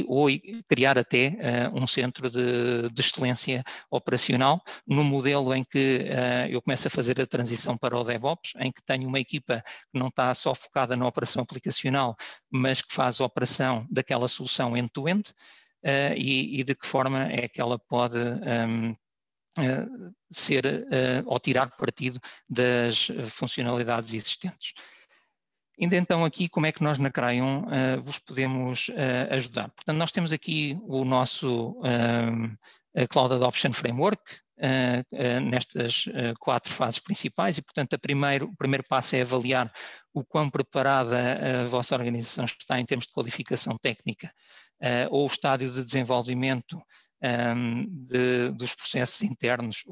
ou criar até um centro de excelência operacional no modelo em que eu começo a fazer a transição para o DevOps, em que tenho uma equipa que não está só focada na operação aplicacional, mas que faz a operação daquela solução end-to-end, e de que forma é que ela pode ser ou tirar partido das funcionalidades existentes. Indo então aqui, como é que nós na Crayon vos podemos ajudar? Portanto, nós temos aqui o nosso Cloud Adoption Framework, nestas 4 fases principais, e portanto o primeiro passo é avaliar o quão preparada a vossa organização está em termos de qualificação técnica, ou o estádio de desenvolvimento dos processos internos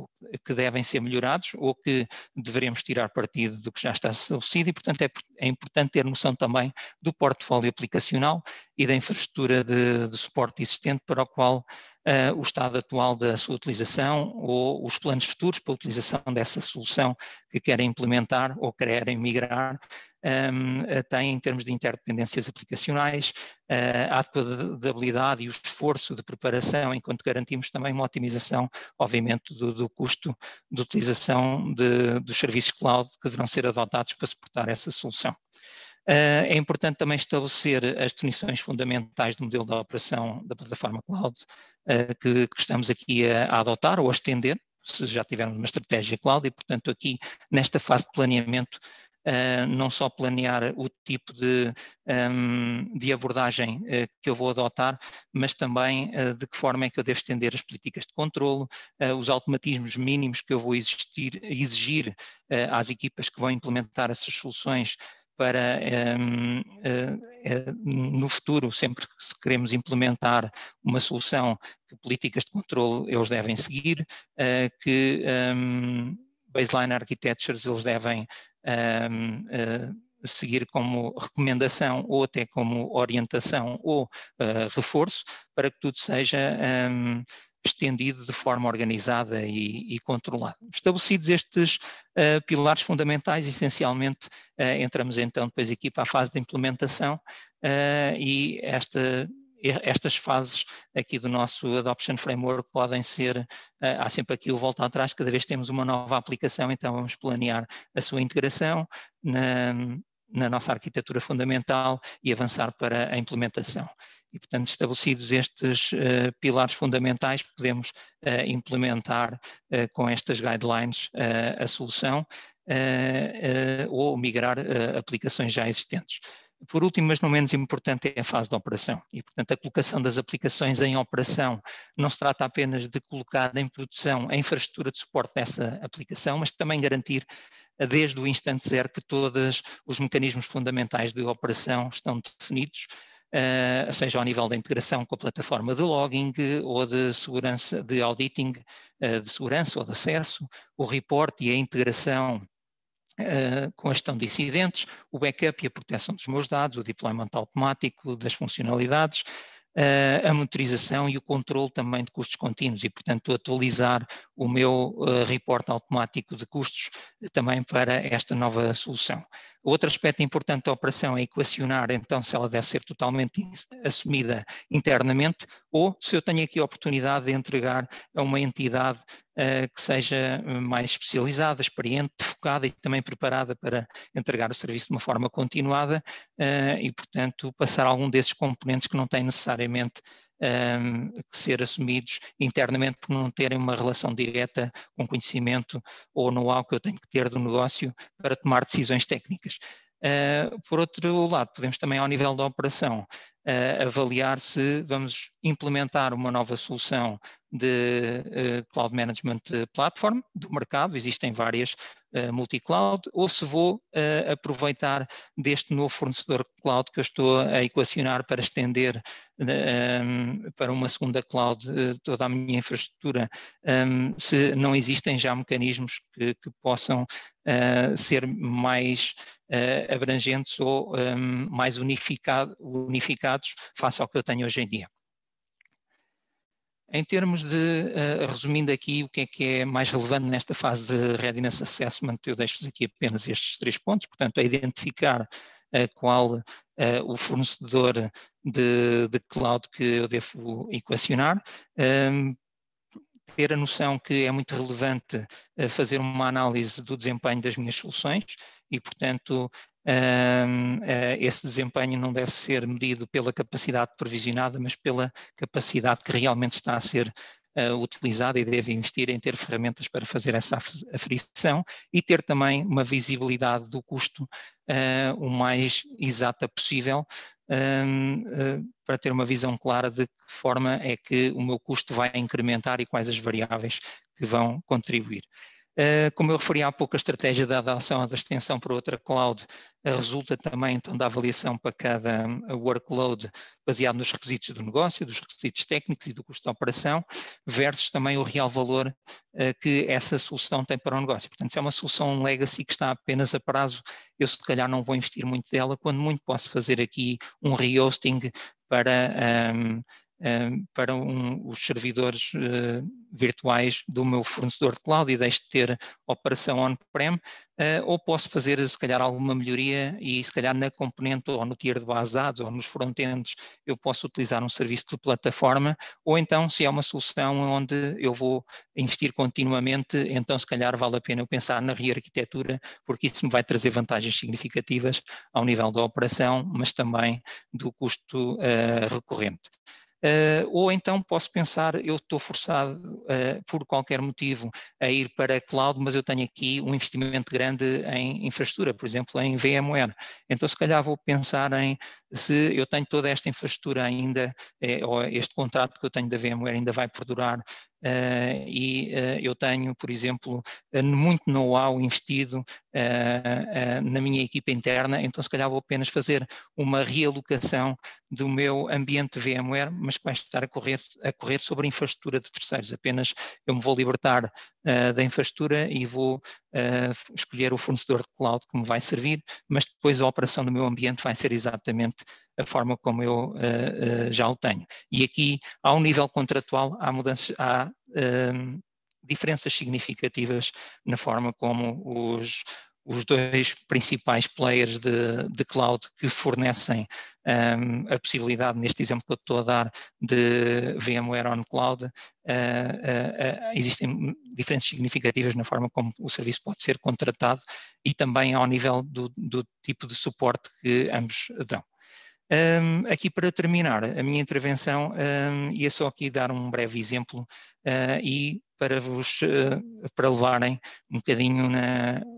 que devem ser melhorados ou que deveremos tirar partido do que já está estabelecido, e portanto é importante ter noção também do portfólio aplicacional e da infraestrutura de suporte existente para o qual o estado atual da sua utilização ou os planos futuros para a utilização dessa solução que querem implementar ou querem migrar tem em termos de interdependências aplicacionais, a adequabilidade e o esforço de preparação, enquanto garantimos também uma otimização, obviamente, do custo de utilização dos serviços cloud que deverão ser adotados para suportar essa solução. É importante também estabelecer as definições fundamentais do modelo de operação da plataforma cloud que estamos aqui a adotar ou a estender, se já tivermos uma estratégia cloud, e portanto aqui nesta fase de planeamento não só planear o tipo de abordagem que eu vou adotar, mas também de que forma é que eu devo estender as políticas de controlo, os automatismos mínimos que eu vou exigir às equipas que vão implementar essas soluções para no futuro, sempre que queremos implementar uma solução, que políticas de controlo eles devem seguir, que baseline architectures eles devem seguir como recomendação ou até como orientação ou reforço, para que tudo seja estendido de forma organizada e controlada. Estabelecidos estes pilares fundamentais, essencialmente entramos então depois aqui para a fase de implementação e estas fases aqui do nosso Adoption Framework podem ser, há sempre aqui o volta atrás, cada vez temos uma nova aplicação, então vamos planear a sua integração na nossa arquitetura fundamental e avançar para a implementação. E, portanto, estabelecidos estes pilares fundamentais, podemos implementar com estas guidelines a solução ou migrar aplicações já existentes. Por último, mas não menos importante, é a fase de operação. E, portanto, a colocação das aplicações em operação não se trata apenas de colocar em produção a infraestrutura de suporte dessa aplicação, mas também garantir, desde o instante zero, que todos os mecanismos fundamentais de operação estão definidos, seja ao nível da integração com a plataforma de logging ou de segurança, de auditing, de segurança ou de acesso, o report e a integração com a gestão de incidentes, o backup e a proteção dos meus dados, o deployment automático das funcionalidades, a monitorização e o controle também de custos contínuos e, portanto, atualizar o meu report automático de custos também para esta nova solução. Outro aspecto importante da operação é equacionar, então, se ela deve ser totalmente assumida internamente ou se eu tenho aqui a oportunidade de entregar a uma entidade que seja mais especializada, experiente, focada e também preparada para entregar o serviço de uma forma continuada e, portanto, passar algum desses componentes que não têm necessariamente que ser assumidos internamente por não terem uma relação direta com conhecimento ou know-how que eu tenho que ter do negócio para tomar decisões técnicas. Por outro lado, podemos também, ao nível da operação, avaliar se vamos implementar uma nova solução de Cloud Management Platform do mercado, existem várias multi-cloud, ou se vou aproveitar deste novo fornecedor cloud que eu estou a equacionar para estender para uma segunda cloud toda a minha infraestrutura, se não existem já mecanismos que possam ser mais abrangentes ou mais unificados face ao que eu tenho hoje em dia. Em termos de, resumindo aqui o que é mais relevante nesta fase de Readiness Assessment, eu deixo-vos aqui apenas estes 3 pontos, portanto, é identificar qual o fornecedor de cloud que eu devo equacionar, ter a noção que é muito relevante fazer uma análise do desempenho das minhas soluções e, portanto, esse desempenho não deve ser medido pela capacidade provisionada, mas pela capacidade que realmente está a ser utilizada e deve investir em ter ferramentas para fazer essa aferição e ter também uma visibilidade do custo o mais exata possível para ter uma visão clara de que forma é que o meu custo vai incrementar e quais as variáveis que vão contribuir. Como eu referi há pouco, a estratégia da adoção ou da extensão para outra cloud resulta também então da avaliação para cada workload baseado nos requisitos do negócio, dos requisitos técnicos e do custo de operação, versus também o real valor que essa solução tem para o negócio. Portanto, se é uma solução legacy que está apenas a prazo, eu se calhar não vou investir muito dela, quando muito posso fazer aqui um rehosting para os servidores virtuais do meu fornecedor de cloud e deixo de ter operação on-prem, ou posso fazer, se calhar, alguma melhoria e, se calhar, na componente ou no tier de base de dados ou nos front-ends, eu posso utilizar um serviço de plataforma, ou então, se é uma solução onde eu vou investir continuamente, então, se calhar, vale a pena eu pensar na rearquitetura, porque isso me vai trazer vantagens significativas ao nível da operação, mas também do custo recorrente. Ou então posso pensar, eu estou forçado por qualquer motivo a ir para cloud, mas eu tenho aqui um investimento grande em infraestrutura, por exemplo, em VMware. Então se calhar vou pensar em se eu tenho toda esta infraestrutura ainda, ou este contrato que eu tenho da VMware ainda vai perdurar, eu tenho, por exemplo, muito know-how investido na minha equipa interna, então se calhar vou apenas fazer uma realocação do meu ambiente VMware, mas que vai estar a correr sobre a infraestrutura de terceiros. Apenas eu me vou libertar da infraestrutura e vou escolher o fornecedor de cloud que me vai servir, mas depois a operação do meu ambiente vai ser exatamente a forma como eu já o tenho. E aqui, ao nível contratual, há mudanças, há diferenças significativas na forma como os dois principais players de cloud que fornecem a possibilidade, neste exemplo que eu estou a dar, de VMware on Cloud, existem diferenças significativas na forma como o serviço pode ser contratado e também ao nível do tipo de suporte que ambos dão. Aqui para terminar a minha intervenção, ia só aqui dar um breve exemplo e para levarem um bocadinho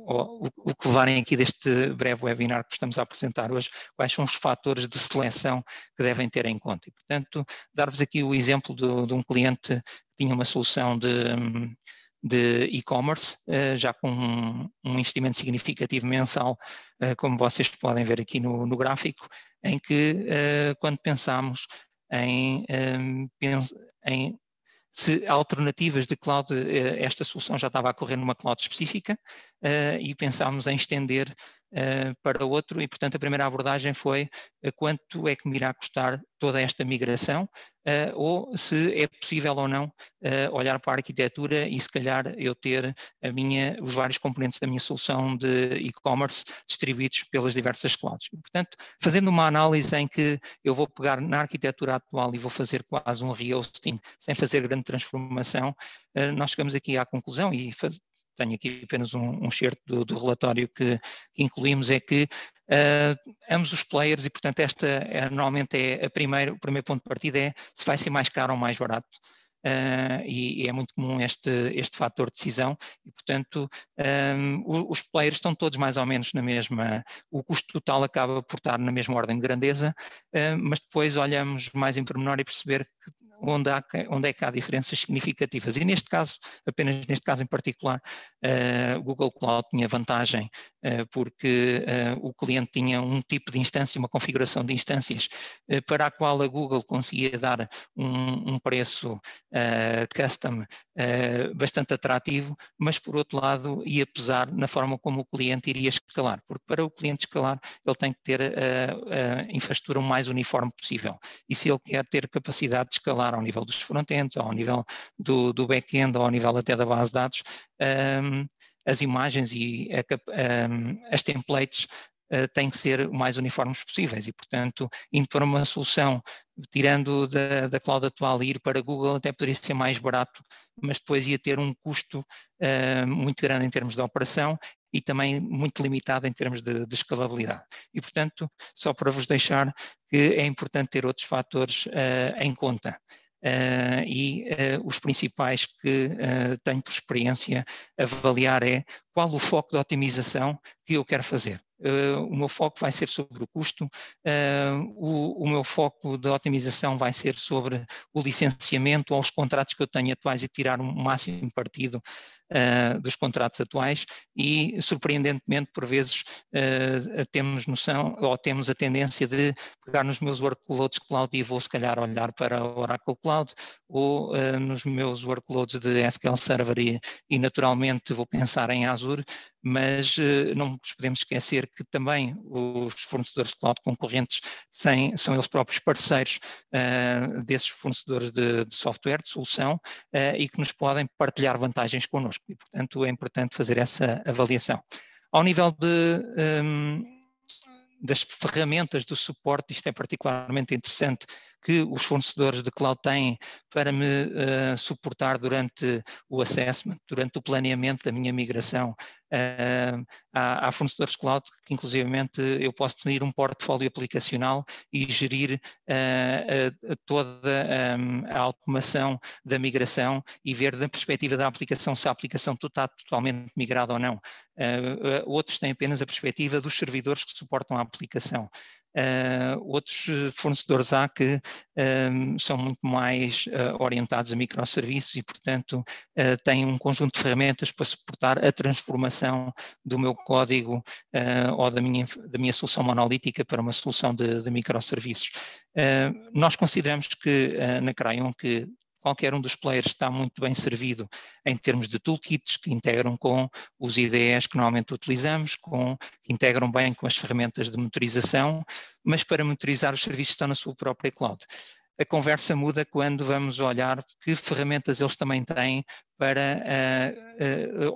o que levarem aqui deste breve webinar que estamos a apresentar hoje, quais são os fatores de seleção que devem ter em conta. E, portanto, dar-vos aqui o exemplo de um cliente que tinha uma solução de e-commerce, já com um investimento significativo mensal, como vocês podem ver aqui no gráfico, em que quando pensamos em se alternativas de cloud, esta solução já estava a correr numa cloud específica e pensámos em estender para outro e, portanto, a primeira abordagem foi quanto é que me irá custar toda esta migração ou se é possível ou não olhar para a arquitetura e, se calhar, eu ter os vários componentes da minha solução de e-commerce distribuídos pelas diversas clouds. E, portanto, fazendo uma análise em que eu vou pegar na arquitetura atual e vou fazer quase um rehosting sem fazer grande transformação, nós chegamos aqui à conclusão e tenho aqui apenas um excerto do relatório que incluímos, é que ambos os players, e portanto normalmente o primeiro ponto de partida é se vai ser mais caro ou mais barato. E é muito comum este fator de decisão e, portanto, os players estão todos mais ou menos na mesma, o custo total acaba por estar na mesma ordem de grandeza, mas depois olhamos mais em pormenor e perceber que onde é que há diferenças significativas. E neste caso, apenas neste caso em particular, o Google Cloud tinha vantagem porque o cliente tinha um tipo de instância, uma configuração de instâncias para a qual a Google conseguia dar um preço custom bastante atrativo, mas por outro lado ia pesar na forma como o cliente iria escalar, porque para o cliente escalar ele tem que ter a infraestrutura o mais uniforme possível e se ele quer ter capacidade de escalar ao nível dos front-ends, ao nível do back-end, ou ao nível até da base de dados, as imagens e as templates têm que ser o mais uniformes possíveis e, portanto, indo para uma solução, tirando da cloud atual e ir para Google, até poderia ser mais barato, mas depois ia ter um custo muito grande em termos de operação e também muito limitado em termos de escalabilidade. E, portanto, só para vos deixar que é importante ter outros fatores em conta. Os principais que tenho por experiência avaliar é qual o foco de otimização que eu quero fazer. O meu foco vai ser sobre o custo, o meu foco de otimização vai ser sobre o licenciamento ou os contratos que eu tenho atuais e tirar um máximo partido dos contratos atuais e, surpreendentemente, por vezes temos noção ou temos a tendência de pegar nos meus workloads cloud e vou se calhar olhar para o Oracle Cloud ou nos meus workloads de SQL Server e naturalmente vou pensar em Azure, mas não nos podemos esquecer que também os fornecedores de cloud concorrentes são eles próprios parceiros desses fornecedores de software, de solução, e que nos podem partilhar vantagens connosco. E, portanto, é importante fazer essa avaliação. Ao nível das ferramentas do suporte, isto é particularmente interessante, que os fornecedores de cloud têm para me suportar durante o assessment, durante o planeamento da minha migração. Há fornecedores de cloud que, inclusivamente, eu posso definir um portfólio aplicacional e gerir toda a automação da migração e ver da perspectiva da aplicação se a aplicação está totalmente migrada ou não. Outros têm apenas a perspectiva dos servidores que suportam a aplicação. Outros fornecedores há que são muito mais orientados a microserviços e, portanto, têm um conjunto de ferramentas para suportar a transformação do meu código ou da minha solução monolítica para uma solução de microserviços. Nós consideramos que na Crayon que qualquer um dos players está muito bem servido em termos de toolkits que integram com os IDEs que normalmente utilizamos, que integram bem com as ferramentas de monitorização, mas para monitorizar os serviços que estão na sua própria cloud. A conversa muda quando vamos olhar que ferramentas eles também têm para,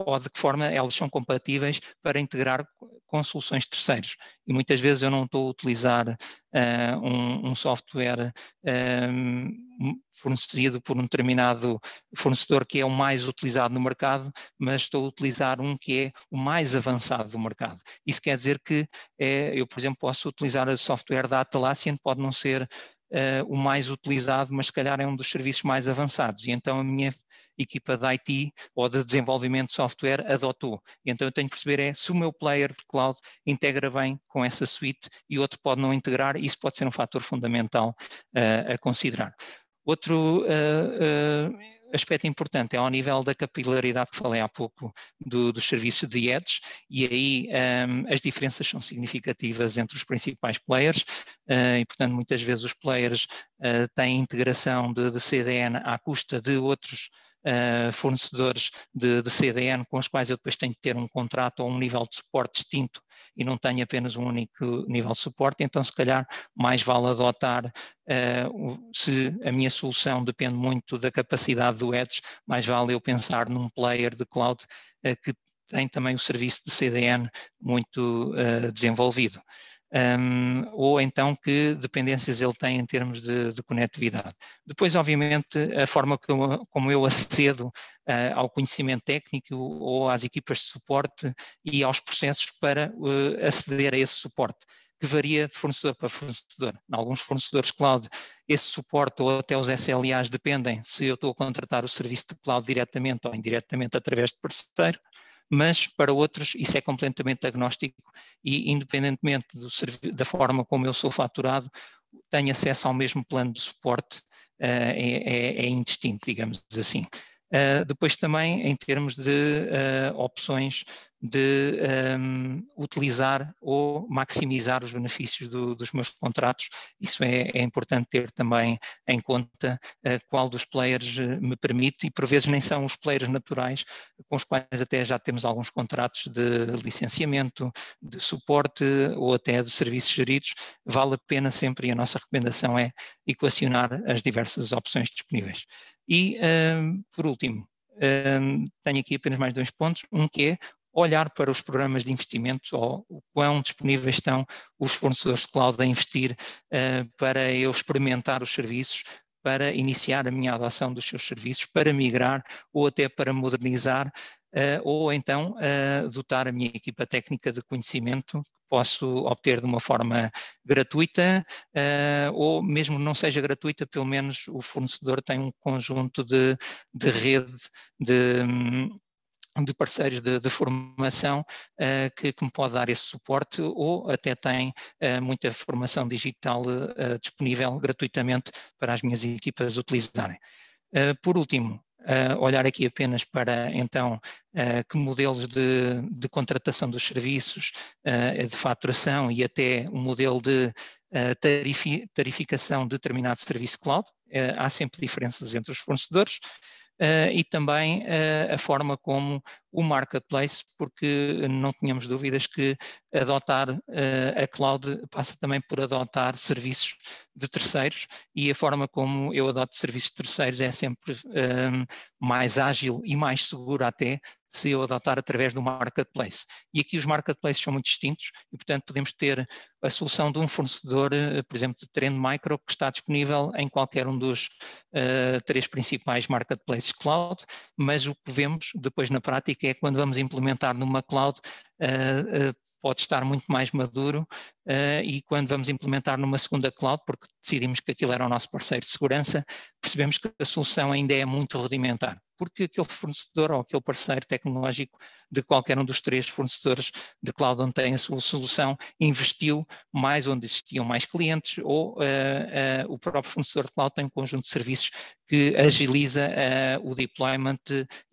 ou de que forma elas são compatíveis para integrar com soluções de terceiros. E muitas vezes eu não estou a utilizar um software fornecido por um determinado fornecedor que é o mais utilizado no mercado, mas estou a utilizar um que é o mais avançado do mercado. Isso quer dizer que eu, por exemplo, posso utilizar o software da Atlassian, pode não ser o mais utilizado, mas se calhar é um dos serviços mais avançados, e então a minha equipa de IT ou de desenvolvimento de software adotou. E então eu tenho que perceber se o meu player de cloud integra bem com essa suite e outro pode não integrar, e isso pode ser um fator fundamental a considerar. Outro aspecto importante é ao nível da capilaridade que falei há pouco dos serviços de edge, e aí as diferenças são significativas entre os principais players, e portanto muitas vezes os players têm integração de CDN à custa de outros fornecedores de CDN com os quais eu depois tenho que ter um contrato ou um nível de suporte distinto e não tenho apenas um único nível de suporte, então se calhar mais vale adotar, se a minha solução depende muito da capacidade do Edge, mais vale eu pensar num player de cloud que tem também o serviço de CDN muito desenvolvido. Ou então que dependências ele tem em termos de conectividade. Depois, obviamente, a forma como eu acedo ao conhecimento técnico ou às equipas de suporte e aos processos para aceder a esse suporte, que varia de fornecedor para fornecedor. Em alguns fornecedores cloud, esse suporte ou até os SLAs dependem se eu estou a contratar o serviço de cloud diretamente ou indiretamente através de parceiro, mas para outros isso é completamente agnóstico e, independentemente da forma como eu sou faturado, tenho acesso ao mesmo plano de suporte, é indistinto, digamos assim. Depois também, em termos de opções de utilizar ou maximizar os benefícios dos meus contratos, isso é importante ter também em conta qual dos players me permite, e por vezes nem são os players naturais com os quais até já temos alguns contratos de licenciamento, de suporte ou até de serviços geridos. Vale a pena sempre, e a nossa recomendação é equacionar as diversas opções disponíveis. E, por último, tenho aqui apenas mais 2 pontos. Um que é olhar para os programas de investimento, ou o quão disponíveis estão os fornecedores de cloud a investir para eu experimentar os serviços, para iniciar a minha adoção dos seus serviços, para migrar ou até para modernizar, ou então dotar a minha equipa técnica de conhecimento que posso obter de uma forma gratuita, ou mesmo não seja gratuita, pelo menos o fornecedor tem um conjunto de rede de parceiros de formação que me pode dar esse suporte, ou até tem muita formação digital disponível gratuitamente para as minhas equipas utilizarem. Por último, olhar aqui apenas para, então, que modelos de contratação dos serviços, de faturação e até um modelo de tarificação de determinado serviço cloud. Há sempre diferenças entre os fornecedores. E também a forma como o marketplace, porque não tínhamos dúvidas que adotar a cloud passa também por adotar serviços de terceiros, e a forma como eu adoto serviços de terceiros é sempre mais ágil e mais segura até se eu adotar através do marketplace. E aqui os marketplaces são muito distintos e, portanto, podemos ter a solução de um fornecedor, por exemplo, de Trend Micro, que está disponível em qualquer um dos 3 principais marketplaces cloud, mas o que vemos depois na prática é que quando vamos implementar numa cloud, pode estar muito mais maduro e quando vamos implementar numa segunda cloud, porque decidimos que aquilo era o nosso parceiro de segurança, percebemos que a solução ainda é muito rudimentar, porque aquele fornecedor ou aquele parceiro tecnológico de qualquer um dos 3 fornecedores de cloud onde tem a sua solução investiu mais onde existiam mais clientes ou o próprio fornecedor de cloud tem um conjunto de serviços que agiliza o deployment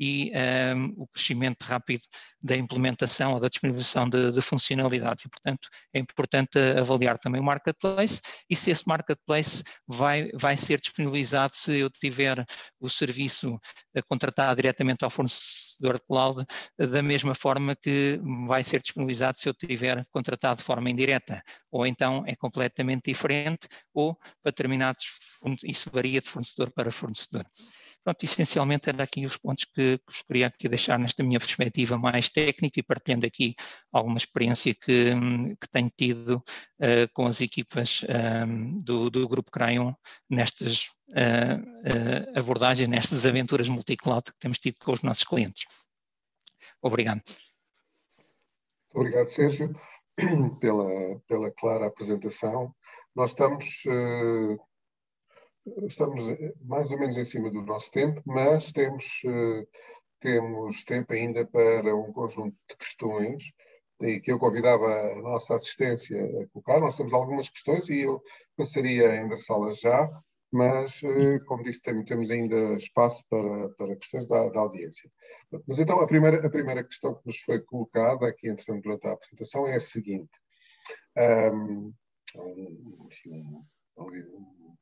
e o crescimento rápido da implementação ou da disponibilização de funcionalidades e, portanto, é importante avaliar também o marketplace e se esse marketplace vai ser disponibilizado se eu tiver o serviço contratado diretamente ao fornecedor de cloud da mesma forma que vai ser disponibilizado se eu tiver contratado de forma indireta, ou então é completamente diferente, ou para determinados, isso varia de fornecedor para fornecedor. Pronto, essencialmente eram aqui os pontos que vos queria aqui deixar nesta minha perspectiva mais técnica e partilhando aqui alguma experiência que tenho tido com as equipas do Grupo Crayon nestas abordagens, nestas aventuras multi-cloud que temos tido com os nossos clientes. Obrigado. Obrigado, Sérgio, pela clara apresentação. Nós estamos mais ou menos em cima do nosso tempo, mas temos tempo ainda para um conjunto de questões e que eu convidava a nossa assistência a colocar. Nós temos algumas questões e eu passaria a endereçá-las já, mas, como disse, temos ainda espaço para questões da audiência. Mas então, a primeira questão que nos foi colocada aqui, entretanto, durante a apresentação é a seguinte. Um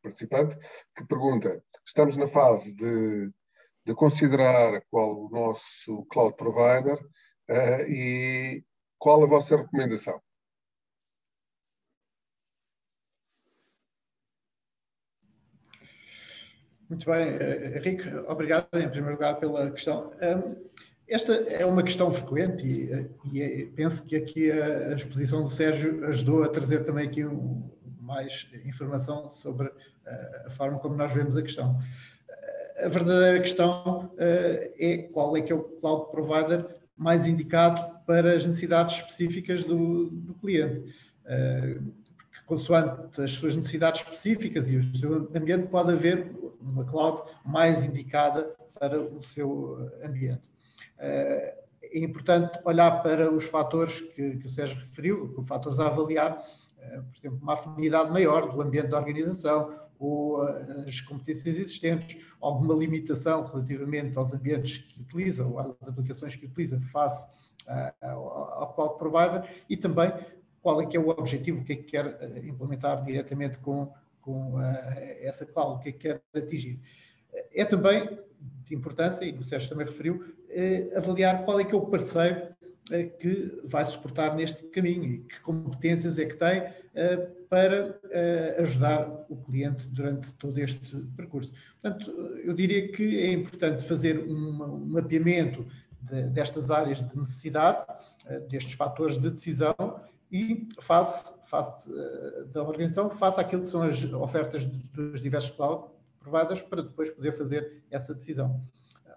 participante que pergunta: estamos na fase de considerar qual o nosso cloud provider e qual a vossa recomendação? Muito bem, Henrique, obrigado em primeiro lugar pela questão. Esta é uma questão frequente e penso que aqui a exposição do Sérgio ajudou a trazer também aqui mais informação sobre a forma como nós vemos a questão. A verdadeira questão é qual é que é o cloud provider mais indicado para as necessidades específicas do cliente. Porque consoante as suas necessidades específicas e o seu ambiente, pode haver uma cloud mais indicada para o seu ambiente. É importante olhar para os fatores que o Sérgio referiu, os fatores a avaliar, por exemplo, uma afinidade maior do ambiente da organização ou as competências existentes, alguma limitação relativamente aos ambientes que utiliza ou às aplicações que utiliza face ao cloud provider e também qual é que é o objetivo, o que é que quer implementar diretamente com essa cloud, o que é que quer atingir. É também de importância, e o Sérgio também referiu, avaliar qual é que é o parceiro que vai suportar neste caminho e que competências é que tem para ajudar o cliente durante todo este percurso. Portanto, eu diria que é importante fazer um mapeamento destas áreas de necessidade, destes fatores de decisão e face da organização, face àquilo que são as ofertas dos diversos cloud providers para depois poder fazer essa decisão.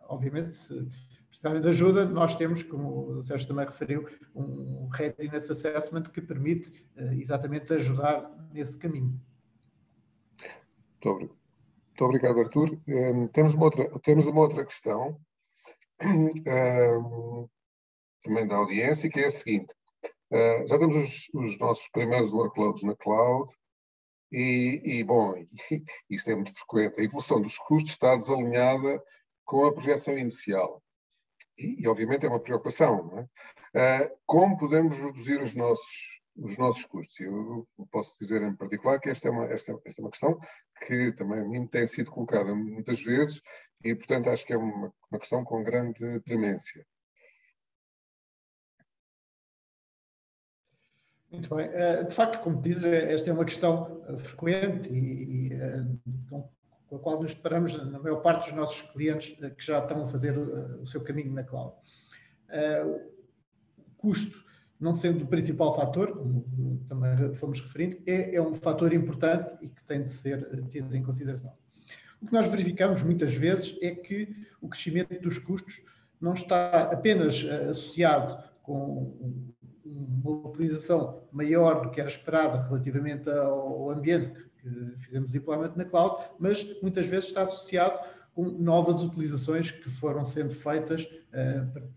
Obviamente, se precisarem de ajuda, nós temos, como o Sérgio também referiu, um Readiness Assessment que permite exatamente ajudar nesse caminho. Muito obrigado, Artur. Temos uma outra questão também da audiência, que é a seguinte. Já temos os nossos primeiros workloads na cloud e bom, isto é muito frequente, a evolução dos custos está desalinhada com a projeção inicial. E obviamente é uma preocupação, não é? Como podemos reduzir os nossos custos? Eu posso dizer em particular que esta é uma questão que também me tem sido colocada muitas vezes e, portanto, acho que é uma questão com grande premência. Muito bem. De facto, como dizes, esta é uma questão frequente e com a qual nos deparamos na maior parte dos nossos clientes que já estão a fazer o seu caminho na cloud. O custo, não sendo o principal fator, como também fomos referindo, é um fator importante e que tem de ser tido em consideração. O que nós verificamos muitas vezes é que o crescimento dos custos não está apenas associado com uma utilização maior do que era esperada relativamente ao ambiente que fizemos deployment na cloud, mas muitas vezes está associado com novas utilizações que foram sendo feitas,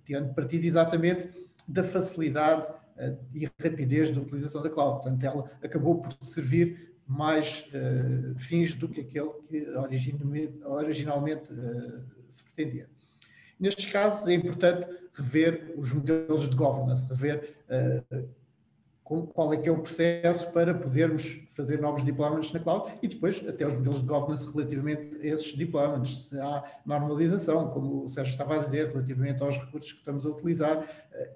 tirando partido exatamente da facilidade e rapidez da utilização da cloud. Portanto, ela acabou por servir mais fins do que aquele que originalmente se pretendia. Nestes casos, é importante rever os modelos de governance, rever qual é que é o processo para podermos fazer novos deployments na cloud e depois até os modelos de governance relativamente a esses deployments. Se há normalização, como o Sérgio estava a dizer, relativamente aos recursos que estamos a utilizar,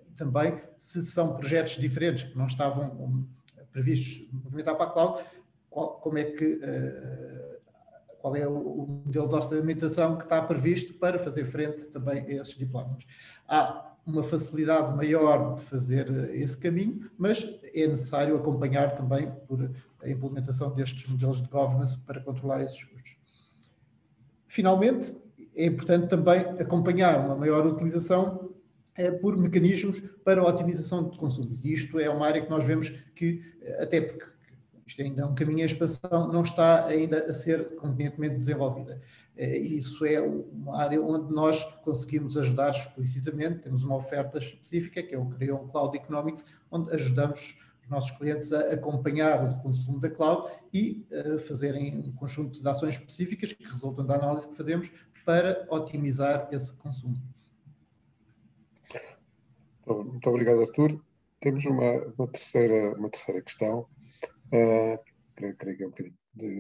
e também se são projetos diferentes que não estavam previstos movimentar para a cloud, qual é o modelo de orçamentação que está previsto para fazer frente também a esses deployments. Há uma facilidade maior de fazer esse caminho, mas é necessário acompanhar também por a implementação destes modelos de governance para controlar esses custos. Finalmente, é importante também acompanhar uma maior utilização por mecanismos para a otimização de consumos. E isto é uma área que nós vemos que, até porque isto ainda é um caminho em expansão, não está ainda a ser convenientemente desenvolvida. Isso é uma área onde nós conseguimos ajudar explicitamente, temos uma oferta específica, que é o Crayon Cloud Economics, onde ajudamos os nossos clientes a acompanhar o consumo da cloud e a fazerem um conjunto de ações específicas que resultam da análise que fazemos para otimizar esse consumo. Muito obrigado, Artur. Temos uma terceira questão. Creio que é um bocadinho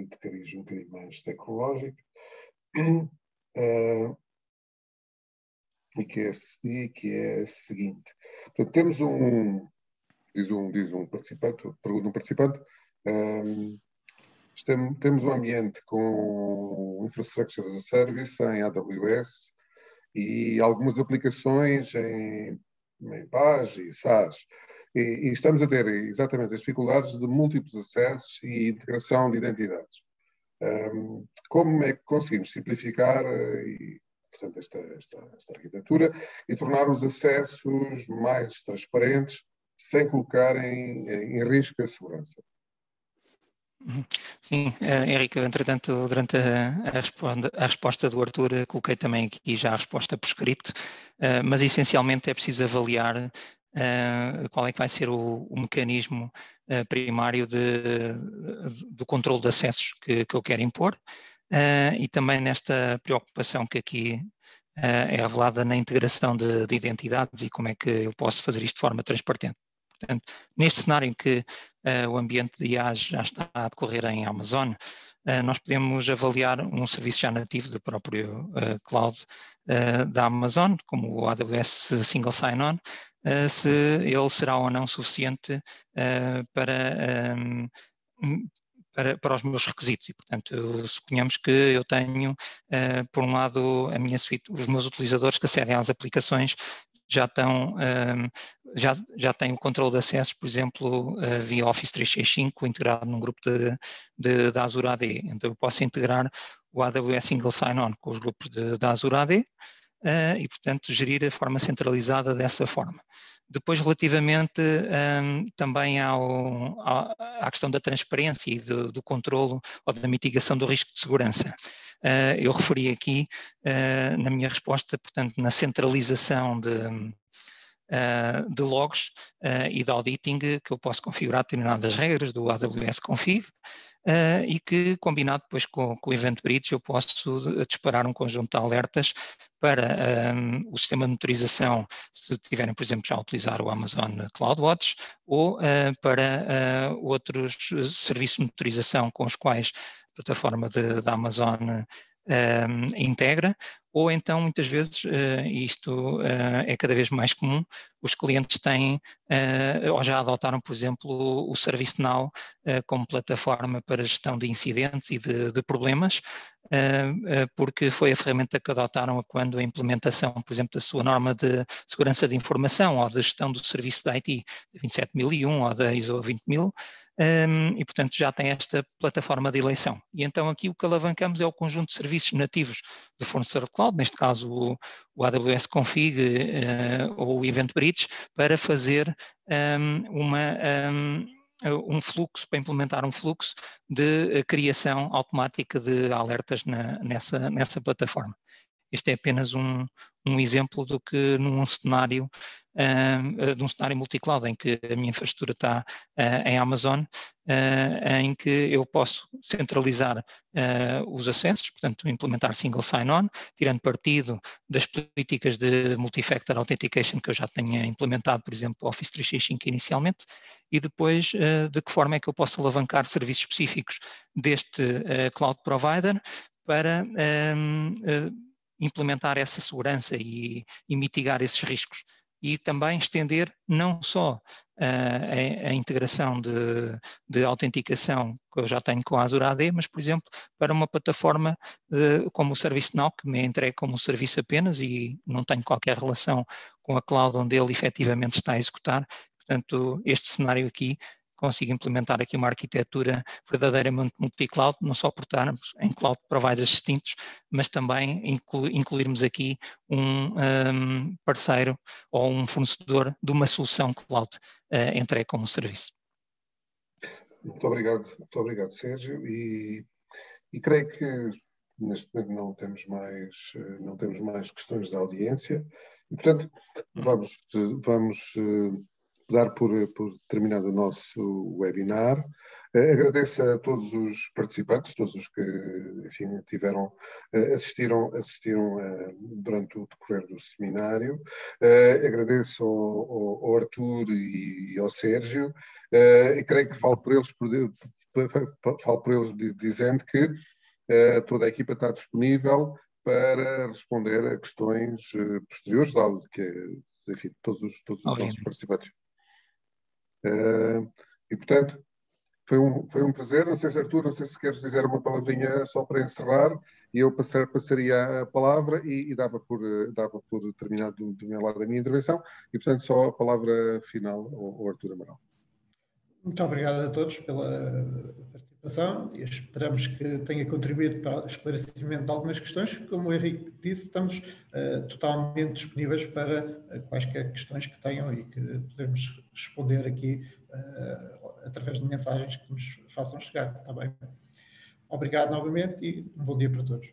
de cariz um bocadinho mais tecnológico, e que é a seguinte. Portanto, temos diz um participante, pergunta um participante, temos um ambiente com Infrastructure as a Service em AWS e algumas aplicações em PaaS e SaaS. E estamos a ter exatamente as dificuldades de múltiplos acessos e integração de identidades. Como é que conseguimos simplificar portanto, esta arquitetura e tornar os acessos mais transparentes sem colocar em risco a segurança? Sim, Henrique, entretanto, durante a resposta do Artur, coloquei também aqui já a resposta por escrito, mas essencialmente é preciso avaliar qual é que vai ser o mecanismo primário do controle de acessos que eu quero impor e também nesta preocupação que aqui é revelada na integração de identidades e como é que eu posso fazer isto de forma transparente. Portanto, neste cenário em que o ambiente de IaaS já está a decorrer em Amazon, nós podemos avaliar um serviço já nativo do próprio cloud da Amazon, como o AWS Single Sign-On, se ele será ou não suficiente para os meus requisitos. E, portanto, suponhamos que eu tenho, por um lado, a minha suite, os meus utilizadores que acedem às aplicações já têm o controle de acessos, por exemplo, via Office 365, integrado num grupo da Azure AD. Então, eu posso integrar o AWS Single Sign-On com os grupos da Azure AD e, portanto, gerir a forma centralizada dessa forma. Depois, relativamente também à questão da transparência e do controlo ou da mitigação do risco de segurança. Eu referi aqui na minha resposta, portanto, na centralização de logs e de auditing que eu posso configurar determinadas regras do AWS Config e que, combinado depois com o Event Bridge, eu posso disparar um conjunto de alertas para o sistema de monitorização, se tiverem, por exemplo, já a utilizar o Amazon CloudWatch, ou para outros serviços de monitorização com os quais a plataforma da Amazon integra, ou então muitas vezes, isto é cada vez mais comum, os clientes têm ou já adotaram, por exemplo, o ServiceNow como plataforma para gestão de incidentes e de problemas, porque foi a ferramenta que adotaram quando a implementação, por exemplo, da sua norma de segurança de informação ou da gestão do serviço da IT 27001 ou da ISO 20000, e portanto já tem esta plataforma de eleição. E então aqui o que alavancamos é o conjunto de serviços nativos do fornecedor de cloud, neste caso o AWS Config ou o Event Bridge, para fazer um fluxo, para implementar um fluxo de criação automática de alertas nessa plataforma. Este é apenas um exemplo do que num cenário, de um cenário multi-cloud, em que a minha infraestrutura está em Amazon, em que eu posso centralizar os acessos, portanto implementar single sign-on, tirando partido das políticas de multi-factor authentication que eu já tenha implementado, por exemplo, Office 365 inicialmente, e depois de que forma é que eu posso alavancar serviços específicos deste cloud provider para implementar essa segurança e mitigar esses riscos. E também estender não só a integração de autenticação que eu já tenho com a Azure AD, mas, por exemplo, para uma plataforma como o ServiceNow, que me entrega como um serviço apenas e não tenho qualquer relação com a cloud onde ele efetivamente está a executar. Portanto, este cenário aqui consigo implementar aqui uma arquitetura verdadeiramente multi-cloud, não só por estarmos em cloud providers distintos, mas também incluirmos aqui um parceiro ou um fornecedor de uma solução cloud entregue como serviço. Muito obrigado, Sérgio. E creio que neste momento não temos mais questões da audiência. E, portanto, vamos dar por terminado o nosso webinar. Agradeço a todos os participantes, todos os que, enfim, assistiram durante o decorrer do seminário. Agradeço ao Artur e ao Sérgio, e creio que falo por eles dizendo que toda a equipa está disponível para responder a questões posteriores, dado que, enfim, todos os nossos participantes. E, portanto, foi um prazer. Não sei se, Artur, não sei se queres dizer uma palavrinha só para encerrar, e eu passaria a palavra e dava por terminado do meu lado a minha intervenção, e, portanto, só a palavra final ao Artur Amaral. Muito obrigado a todos pela participação e esperamos que tenha contribuído para o esclarecimento de algumas questões. Como o Henrique disse, estamos totalmente disponíveis para quaisquer questões que tenham e que podemos responder aqui através de mensagens que nos façam chegar. Está bem? Obrigado novamente e um bom dia para todos.